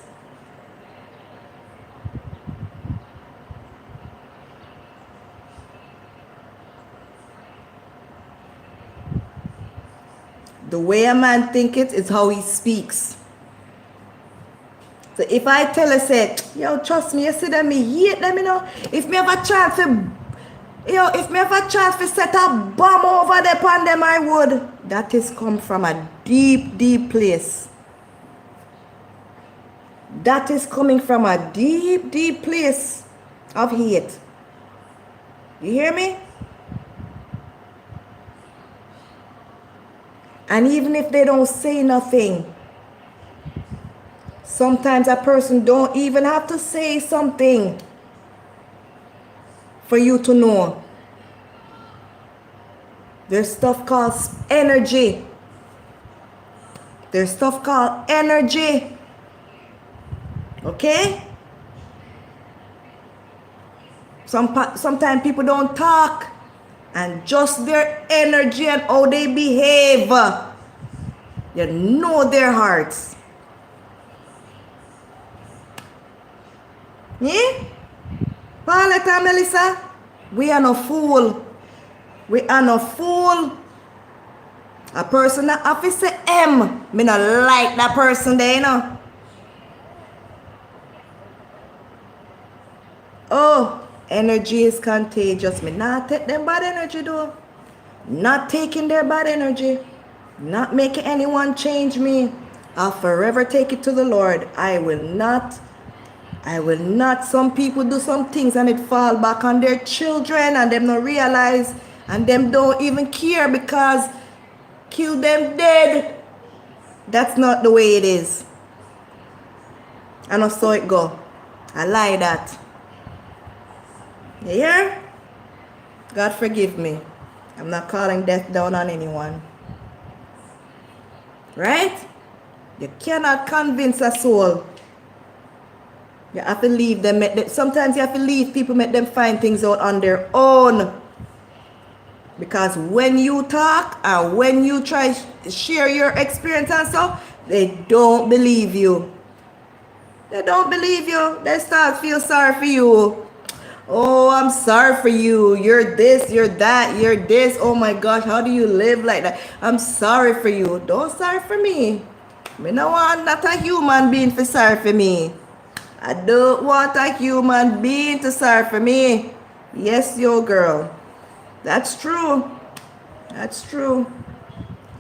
[SPEAKER 1] The way a man think it is how he speaks. So if I tell her, say, yo, trust me, you see them, me hate them, you know. If me have a chance to, if me have a chance to set a bomb over there upon them, I would. That is come from a deep, deep place. That is coming from a deep, deep place of hate. You hear me? And even if they don't say nothing, sometimes a person don't even have to say something for you to know. There's stuff called energy. There's stuff called energy. Okay? Sometimes people don't talk. And just their energy and how they behave, you know their hearts. Yeah? Paulette and Melissa, we are no fool. We are no fool. A person that have to say M, me not like that person there, you know. Oh. Energy is contagious. Me not take them bad energy though. Not taking their bad energy. Not making anyone change me. I'll forever take it to the Lord. I will not. Some people do some things and it fall back on their children and them not realize and them don't even care because kill them dead. That's not the way it is. I know so it go. I lie that. You hear? God forgive me. I'm not calling death down on anyone. Right? You cannot convince a soul. You have to leave them. Sometimes you have to leave people, make them find things out on their own. Because when you talk and when you try to share your experience and stuff, they don't believe you. They don't believe you. They start to feel sorry for you. Oh, I'm sorry for you. You're this, you're that, you're this. Oh my gosh, how do you live like that? I'm sorry for you. Don't sorry for me. Me no want not a human being to sorry for me. I don't want a human being to sorry for me. Yes, yo girl. That's true. That's true.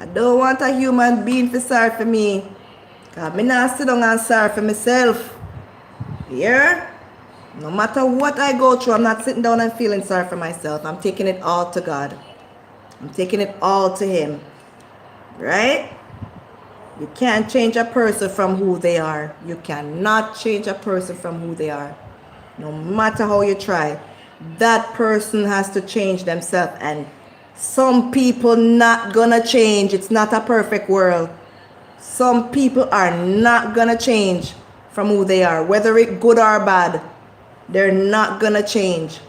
[SPEAKER 1] I don't want a human being to sorry for me. Because me not sit down and sorry for myself. Yeah? No matter what I go through, I'm not sitting down and feeling sorry for myself. I'm taking it all to God. I'm taking it all to Him. Right? You can't change a person from who they are. You cannot change a person from who they are. No matter how you try. That person has to change themselves. And some people not gonna change. It's not a perfect world. Some people are not gonna change from who they are. Whether it's good or bad. They're not gonna change.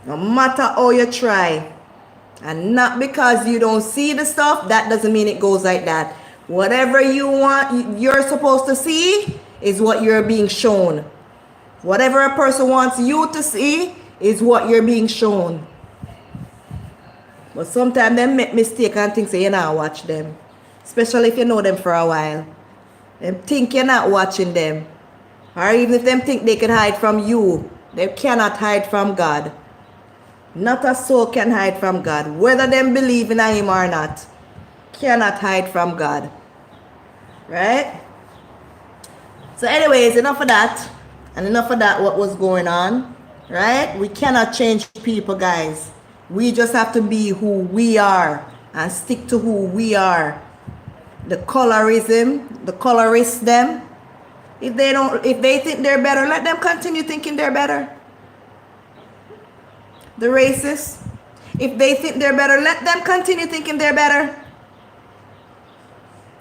[SPEAKER 1] No matter how you try. And not because you don't see the stuff, that doesn't mean it goes like that. Whatever you want, you're supposed to see is what you're being shown. Whatever a person wants you to see is what you're being shown. But sometimes they make mistakes and think, say, you're not watch them. Especially if you know them for a while. They think you're not watching them. Or even if they think they can hide from you, they cannot hide from God. Not a soul can hide from God. Whether them believe in Him or not, cannot hide from God. Right? So anyways, enough of that. And enough of that, what was going on. Right? We cannot change people, guys. We just have to be who we are. And stick to who we are. The colorism, the colorists them. If they think they're better, let them continue thinking they're better. the racists. If they think they're better, let them continue thinking they're better.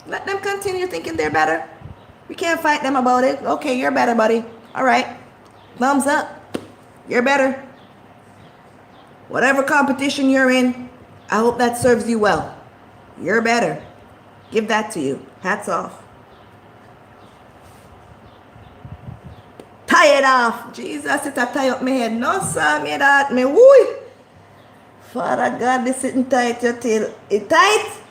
[SPEAKER 1] Let them continue thinking they're better. We can't fight them about it. Okay, you're better, buddy. All right. Thumbs up. You're better. Whatever competition you're in, I hope that serves you well. You're better. Give that to you. Hats off. Tie it off. Jesus, it a tie up my head. No, sir, me that. Me woo. Father God, this isn't tight your tail. It tight?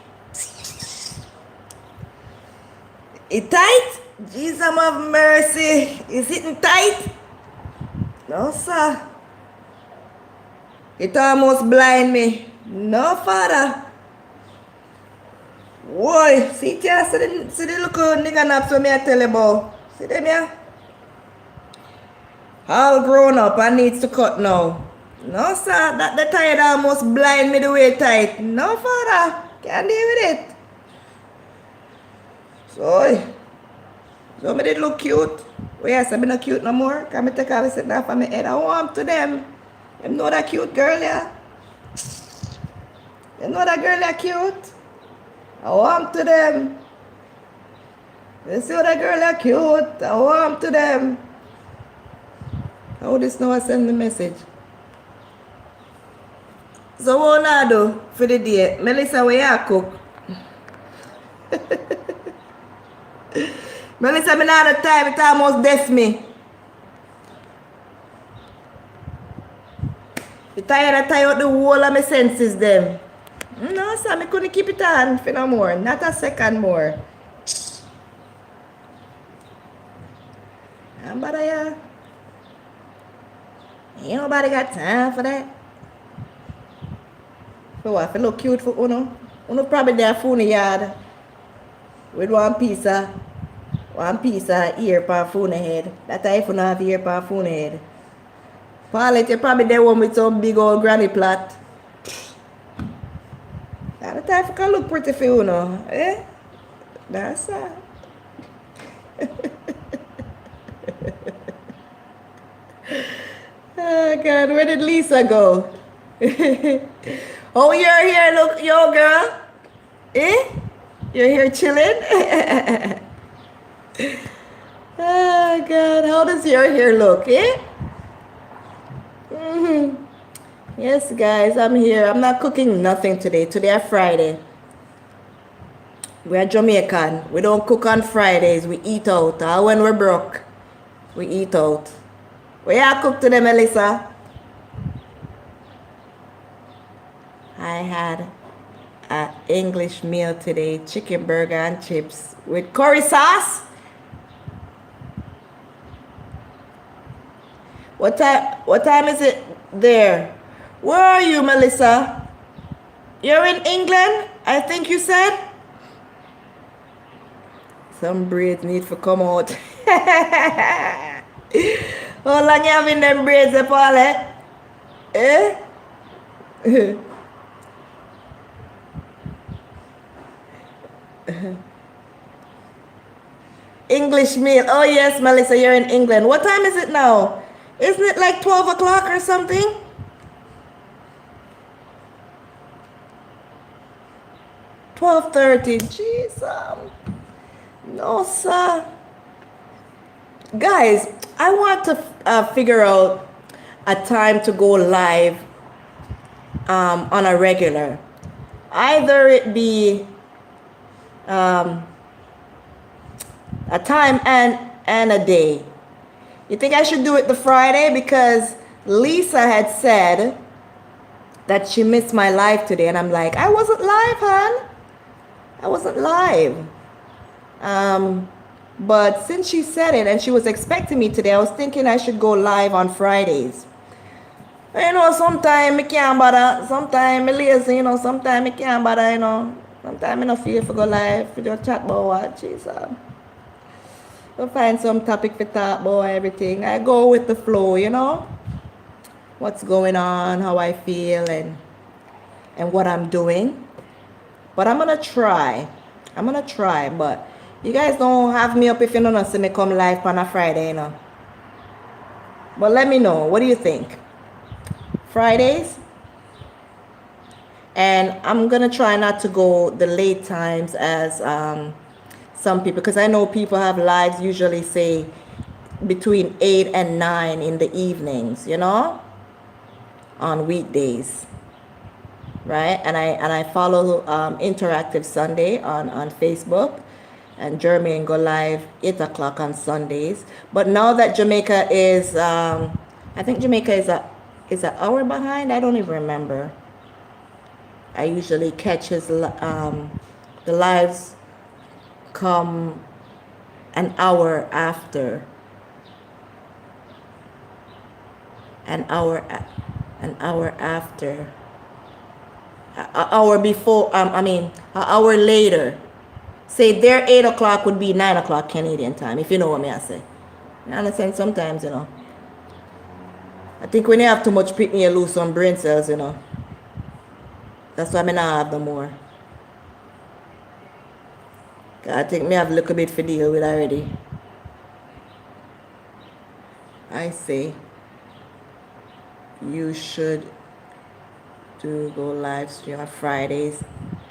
[SPEAKER 1] It tight? Jesus have mercy. Is it tight? No, sir. It almost blind me. No, Father. Boy, see the little nigga naps when me I tell you about. See them here? All grown up and needs to cut now. No, sir. That the tired almost blind me the way tight. No, Father. Can't deal with it. So me did look cute. Oh yes, I'm not cute no more. Can me take off sit down from my head. I want to them. You know that cute girl, yeah? You know that girl, yeah, cute? I want to them. You see that girl, yeah, cute? I want to them. How this now I send the message? So what I do for the day? Melissa, where you cook? Melissa, me not the time, it almost death me. The tired I tie out the whole of my senses them. No, sir, I couldn't keep it on for no more. Not a second more. But ain't nobody got time for that. For what? For look cute for Uno? Uno probably there for the yard. With one piece of ear per phone head. That if you don't have ear per phone head. Paulette, you probably there one with some big old granny plot. At the time you can look pretty for you know. Eh? That's that. Oh God, where did Lisa go? Oh, you're here, look, yo girl. Eh? You're here chilling? Oh God, how does your hair look, eh? Yes, guys, I'm here. I'm not cooking nothing today. Today is Friday. We're Jamaican. We don't cook on Fridays. We eat out. When we're broke, we eat out. What you cook today, Melissa? I had an English meal today. Chicken burger and chips with curry sauce. What time is it there? Where are you, Melissa? You're in England, I think you said? Some braids need to come out. How long you having them braids, Paulette? Eh? English meal. Oh yes, Melissa, you're in England. What time is it now? Isn't it like 12 o'clock or something? $12:30. Jeez. No, sir. Guys, I want to figure out a time to go live on a regular. Either it be a time and a day. You think I should do it the Friday? Because Lisa had said that she missed my live today. And I'm like, I wasn't live, hon. I wasn't live. But since she said it and she was expecting me today, I was thinking I should go live on Fridays. You know, sometimes I can't bother. Sometimes I lazy, you know. Sometimes I can't bother, you know. Sometimes I don't feel to go live. Video chat about what. Jeez, we'll find some topic to talk about everything. I go with the flow, you know. What's going on, how I feel, and what I'm doing. But I'm gonna try. But you guys don't have me up if you don't see me come live on a Friday, you know. But let me know. What do you think? Fridays. And I'm gonna try not to go the late times as some people, because I know people have lives usually say between 8 and 9 in the evenings, on weekdays, right? And I follow Interactive Sunday on Facebook, and Jermaine go live 8 o'clock on Sundays. But now that Jamaica is, I think Jamaica is an hour behind. I don't even remember. I usually catch the lives come an hour after, an hour after, an hour before. An hour later. Say their 8 o'clock would be 9 o'clock Canadian time, if you know what I say. You understand? Sometimes, I think when you have too much picnic, you lose some brain cells, That's why I not have no more. I think me have a little bit for deal with already. I say you should do go live stream on Fridays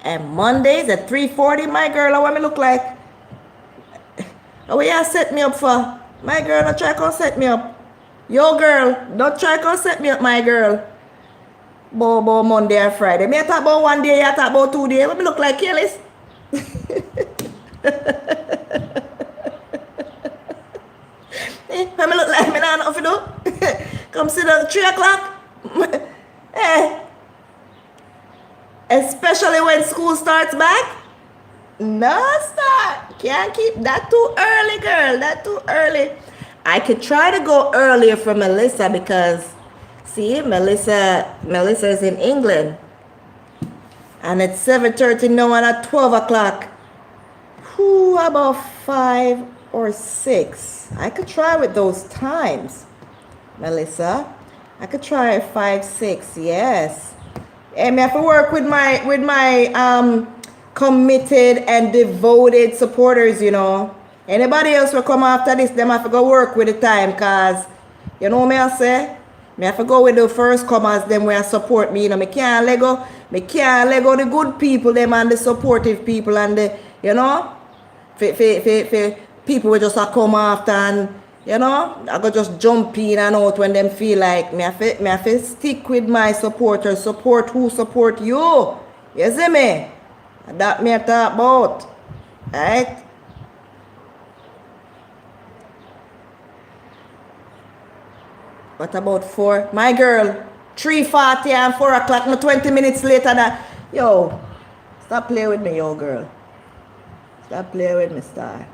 [SPEAKER 1] and Mondays at 3:40. My girl, what me look like? What you set me up for? My girl, don't try to set me up. Yo girl, don't try to set me up, my girl. About Monday and Friday. Me talk about one day, you talk about 2 days. What me look like, Kelly's? What me look like? Me not know if you do. Come sit down 3 o'clock. Especially when school starts back. No start. Can't keep that too early, girl. That too early. I could try to go earlier for Melissa because, see, Melissa is in England. And it's 7:30 now and at 12 o'clock. Who about 5 or 6? I could try with those times, Melissa. I could try 5, 6, yes. And I have to work with my committed and devoted supporters, Anybody else will come after this, them have to go work with the time, cause you know what I say? Me have to go with the first comers, them will support me, Me can't let go the good people, them and the supportive people and the, for people will just come after and, I go just jump in and out when them feel like me have to stick with my supporters, support who support you. You see me? That me talk about. Right? What about 4? My girl, 3:40 and 4 o'clock, no 20 minutes later that. Yo, stop playing with me, yo girl. Stop playing with me, star.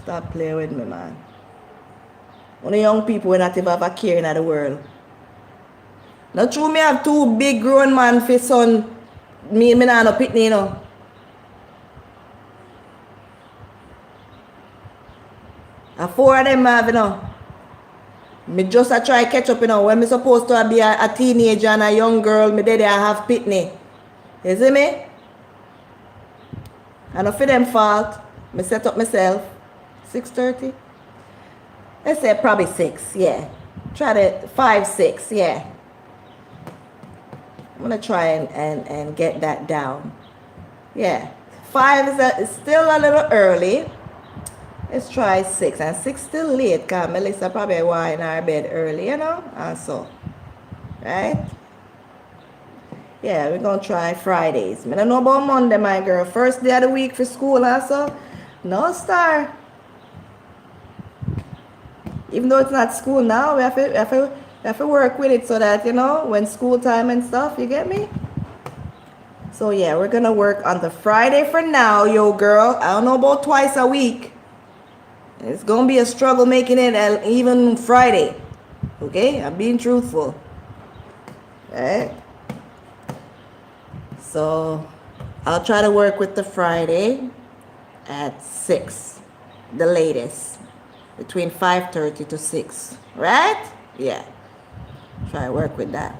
[SPEAKER 1] Stop playing with me, man. Only young people will not even have a care in the world. Not true, me have 2 big grown man for son. Me not no pitney, And 4 of them have, Me just a try catch up, When me supposed to be a teenager and a young girl, me there I have pitney. You see me? And not for them fault. Me set up myself. 6:30. Let's say probably 6, yeah. Try to 5, 6, yeah. I'm gonna try and get that down. Yeah. 5 is still a little early. Let's try 6. And 6 still late, because Melissa probably was in her bed early, And so. Right? Yeah, we're going to try Fridays. I don't know about Monday, my girl. First day of the week for school, also. No star. Even though it's not school now, we have to work with it so that, when school time and stuff, you get me? So, yeah, we're going to work on the Friday for now, yo, girl. I don't know about twice a week. It's going to be a struggle making it even Friday. Okay? I'm being truthful. Right? So, I'll try to work with the Friday at 6. The latest. Between 5:30 to 6. Right? Yeah. Try to work with that.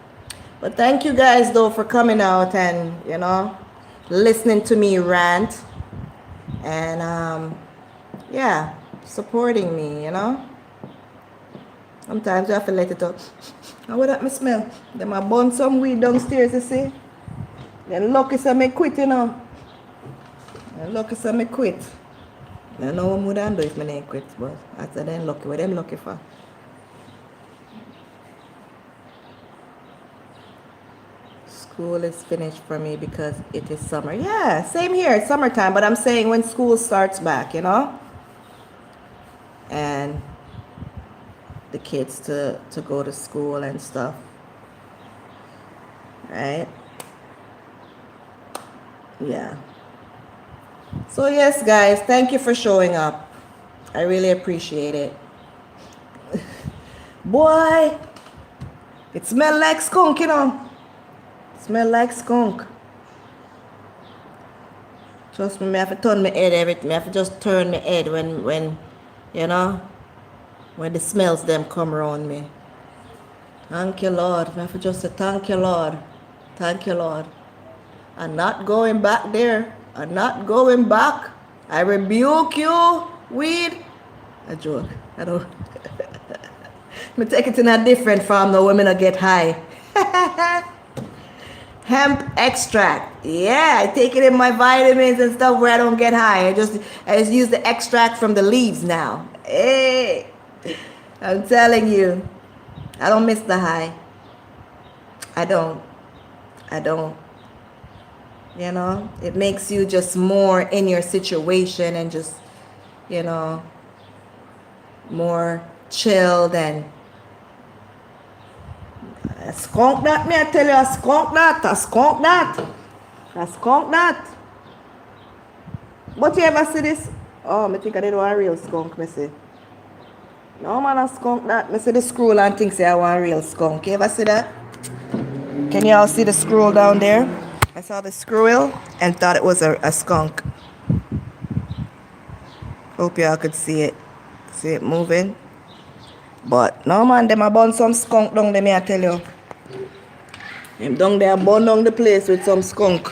[SPEAKER 1] But thank you guys, though, for coming out and, listening to me rant. And, yeah. Supporting me, Sometimes you have to let it out. And what that me smell? Them a burn some weed downstairs, you see? Then lucky so me quit, you know. And lucky so me quit. I know what would I do if me ain't quit, but I said them lucky. What them lucky for? School is finished for me because it is summer. Yeah, same here. It's summertime, but I'm saying when school starts back, you know? And the kids to go to school and stuff. Right? Yeah. So yes, guys, thank you for showing up. I really appreciate it. Boy, it smells like skunk, you know. It smells like skunk. Trust me, I have to turn my head everything. I have to just turn my head when you know, when the smells them come around me. Thank you, Lord. I have to just say thank you, Lord. Thank you, Lord. I'm not going back there. I'm not going back. I rebuke you, weed. A joke. I don't. Me take it in a different form. The women will get high. Hemp extract. Yeah, I take it in my vitamins and stuff where I don't get high. I just use the extract from the leaves now. Hey, I'm telling you, I don't miss the high. I don't. You know, it makes you just more in your situation and just, you know, more chilled and a skunk that, me I tell you, a skunk that. But you ever see this? Oh, I think I did want a real skunk, me see. No man, a skunk that. Me see the scroll and think say I want a real skunk. You ever see that? Can you all see the scroll down there? I saw the squirrel and thought it was a skunk. Hope y'all could see it. See it moving. But no man, them a burn some skunk down there, me I tell you. Them down there burn down the place with some skunk.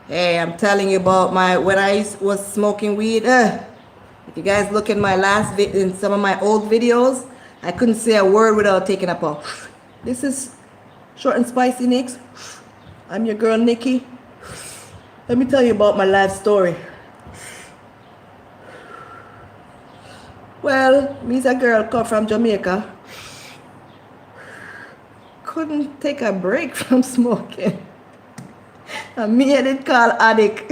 [SPEAKER 1] Hey, I'm telling you about when I was smoking weed. If you guys look in my in some of my old videos, I couldn't say a word without taking a puff. This is Short and Spicy Nicks. I'm your girl Nikki. Let me tell you about my life story. Well, me's a girl come from Jamaica. Couldn't take a break from smoking. And me and it called addict.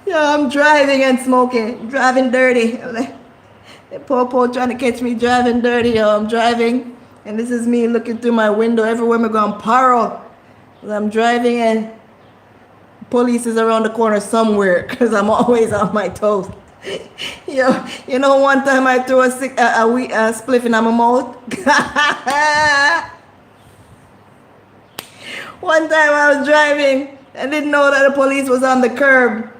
[SPEAKER 1] Yeah, I'm driving and smoking. Driving dirty. The popo trying to catch me driving dirty. Yo, I'm driving. And this is me looking through my window everywhere I'm going paro. I'm driving and police is around the corner somewhere because I'm always on my toes. Yo, you know one time I threw a spliff in my mouth? One time I was driving and didn't know that the police was on the curb.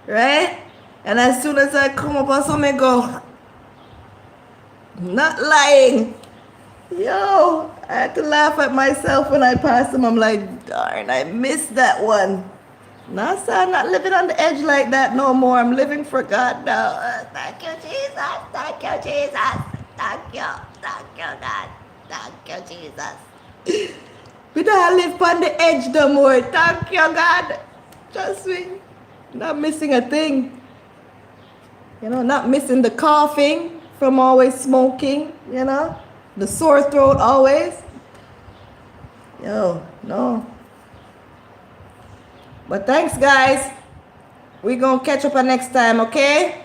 [SPEAKER 1] Right? And as soon as I come up on something, go, not lying. Yo, I had to laugh at myself when I passed him. I'm like, darn, I missed that one. No, sir, I'm not living on the edge like that no more. I'm living for God now. Thank you, Jesus. Thank you, Jesus. Thank you. Thank you, God. Thank you, Jesus. We don't live on the edge no more. Thank you, God. Trust me. Not missing a thing. You know, not missing the coughing from always smoking, you know. The sore throat always. Yo, no. But thanks, guys. We gonna catch up next time, okay?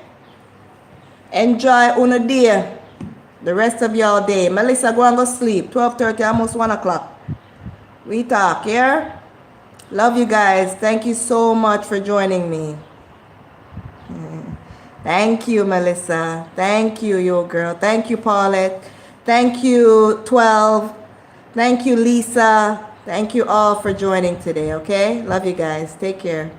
[SPEAKER 1] Enjoy una day. The rest of y'all day. Melissa, go and go sleep. 12:30, almost 1 o'clock. We talk, yeah? Love you guys. Thank you so much for joining me. Thank you, Melissa. Thank you, yo girl. Thank you, Paulette. Thank you, 12. Thank you, Lisa. Thank you all for joining today, okay? Love you guys. Take care.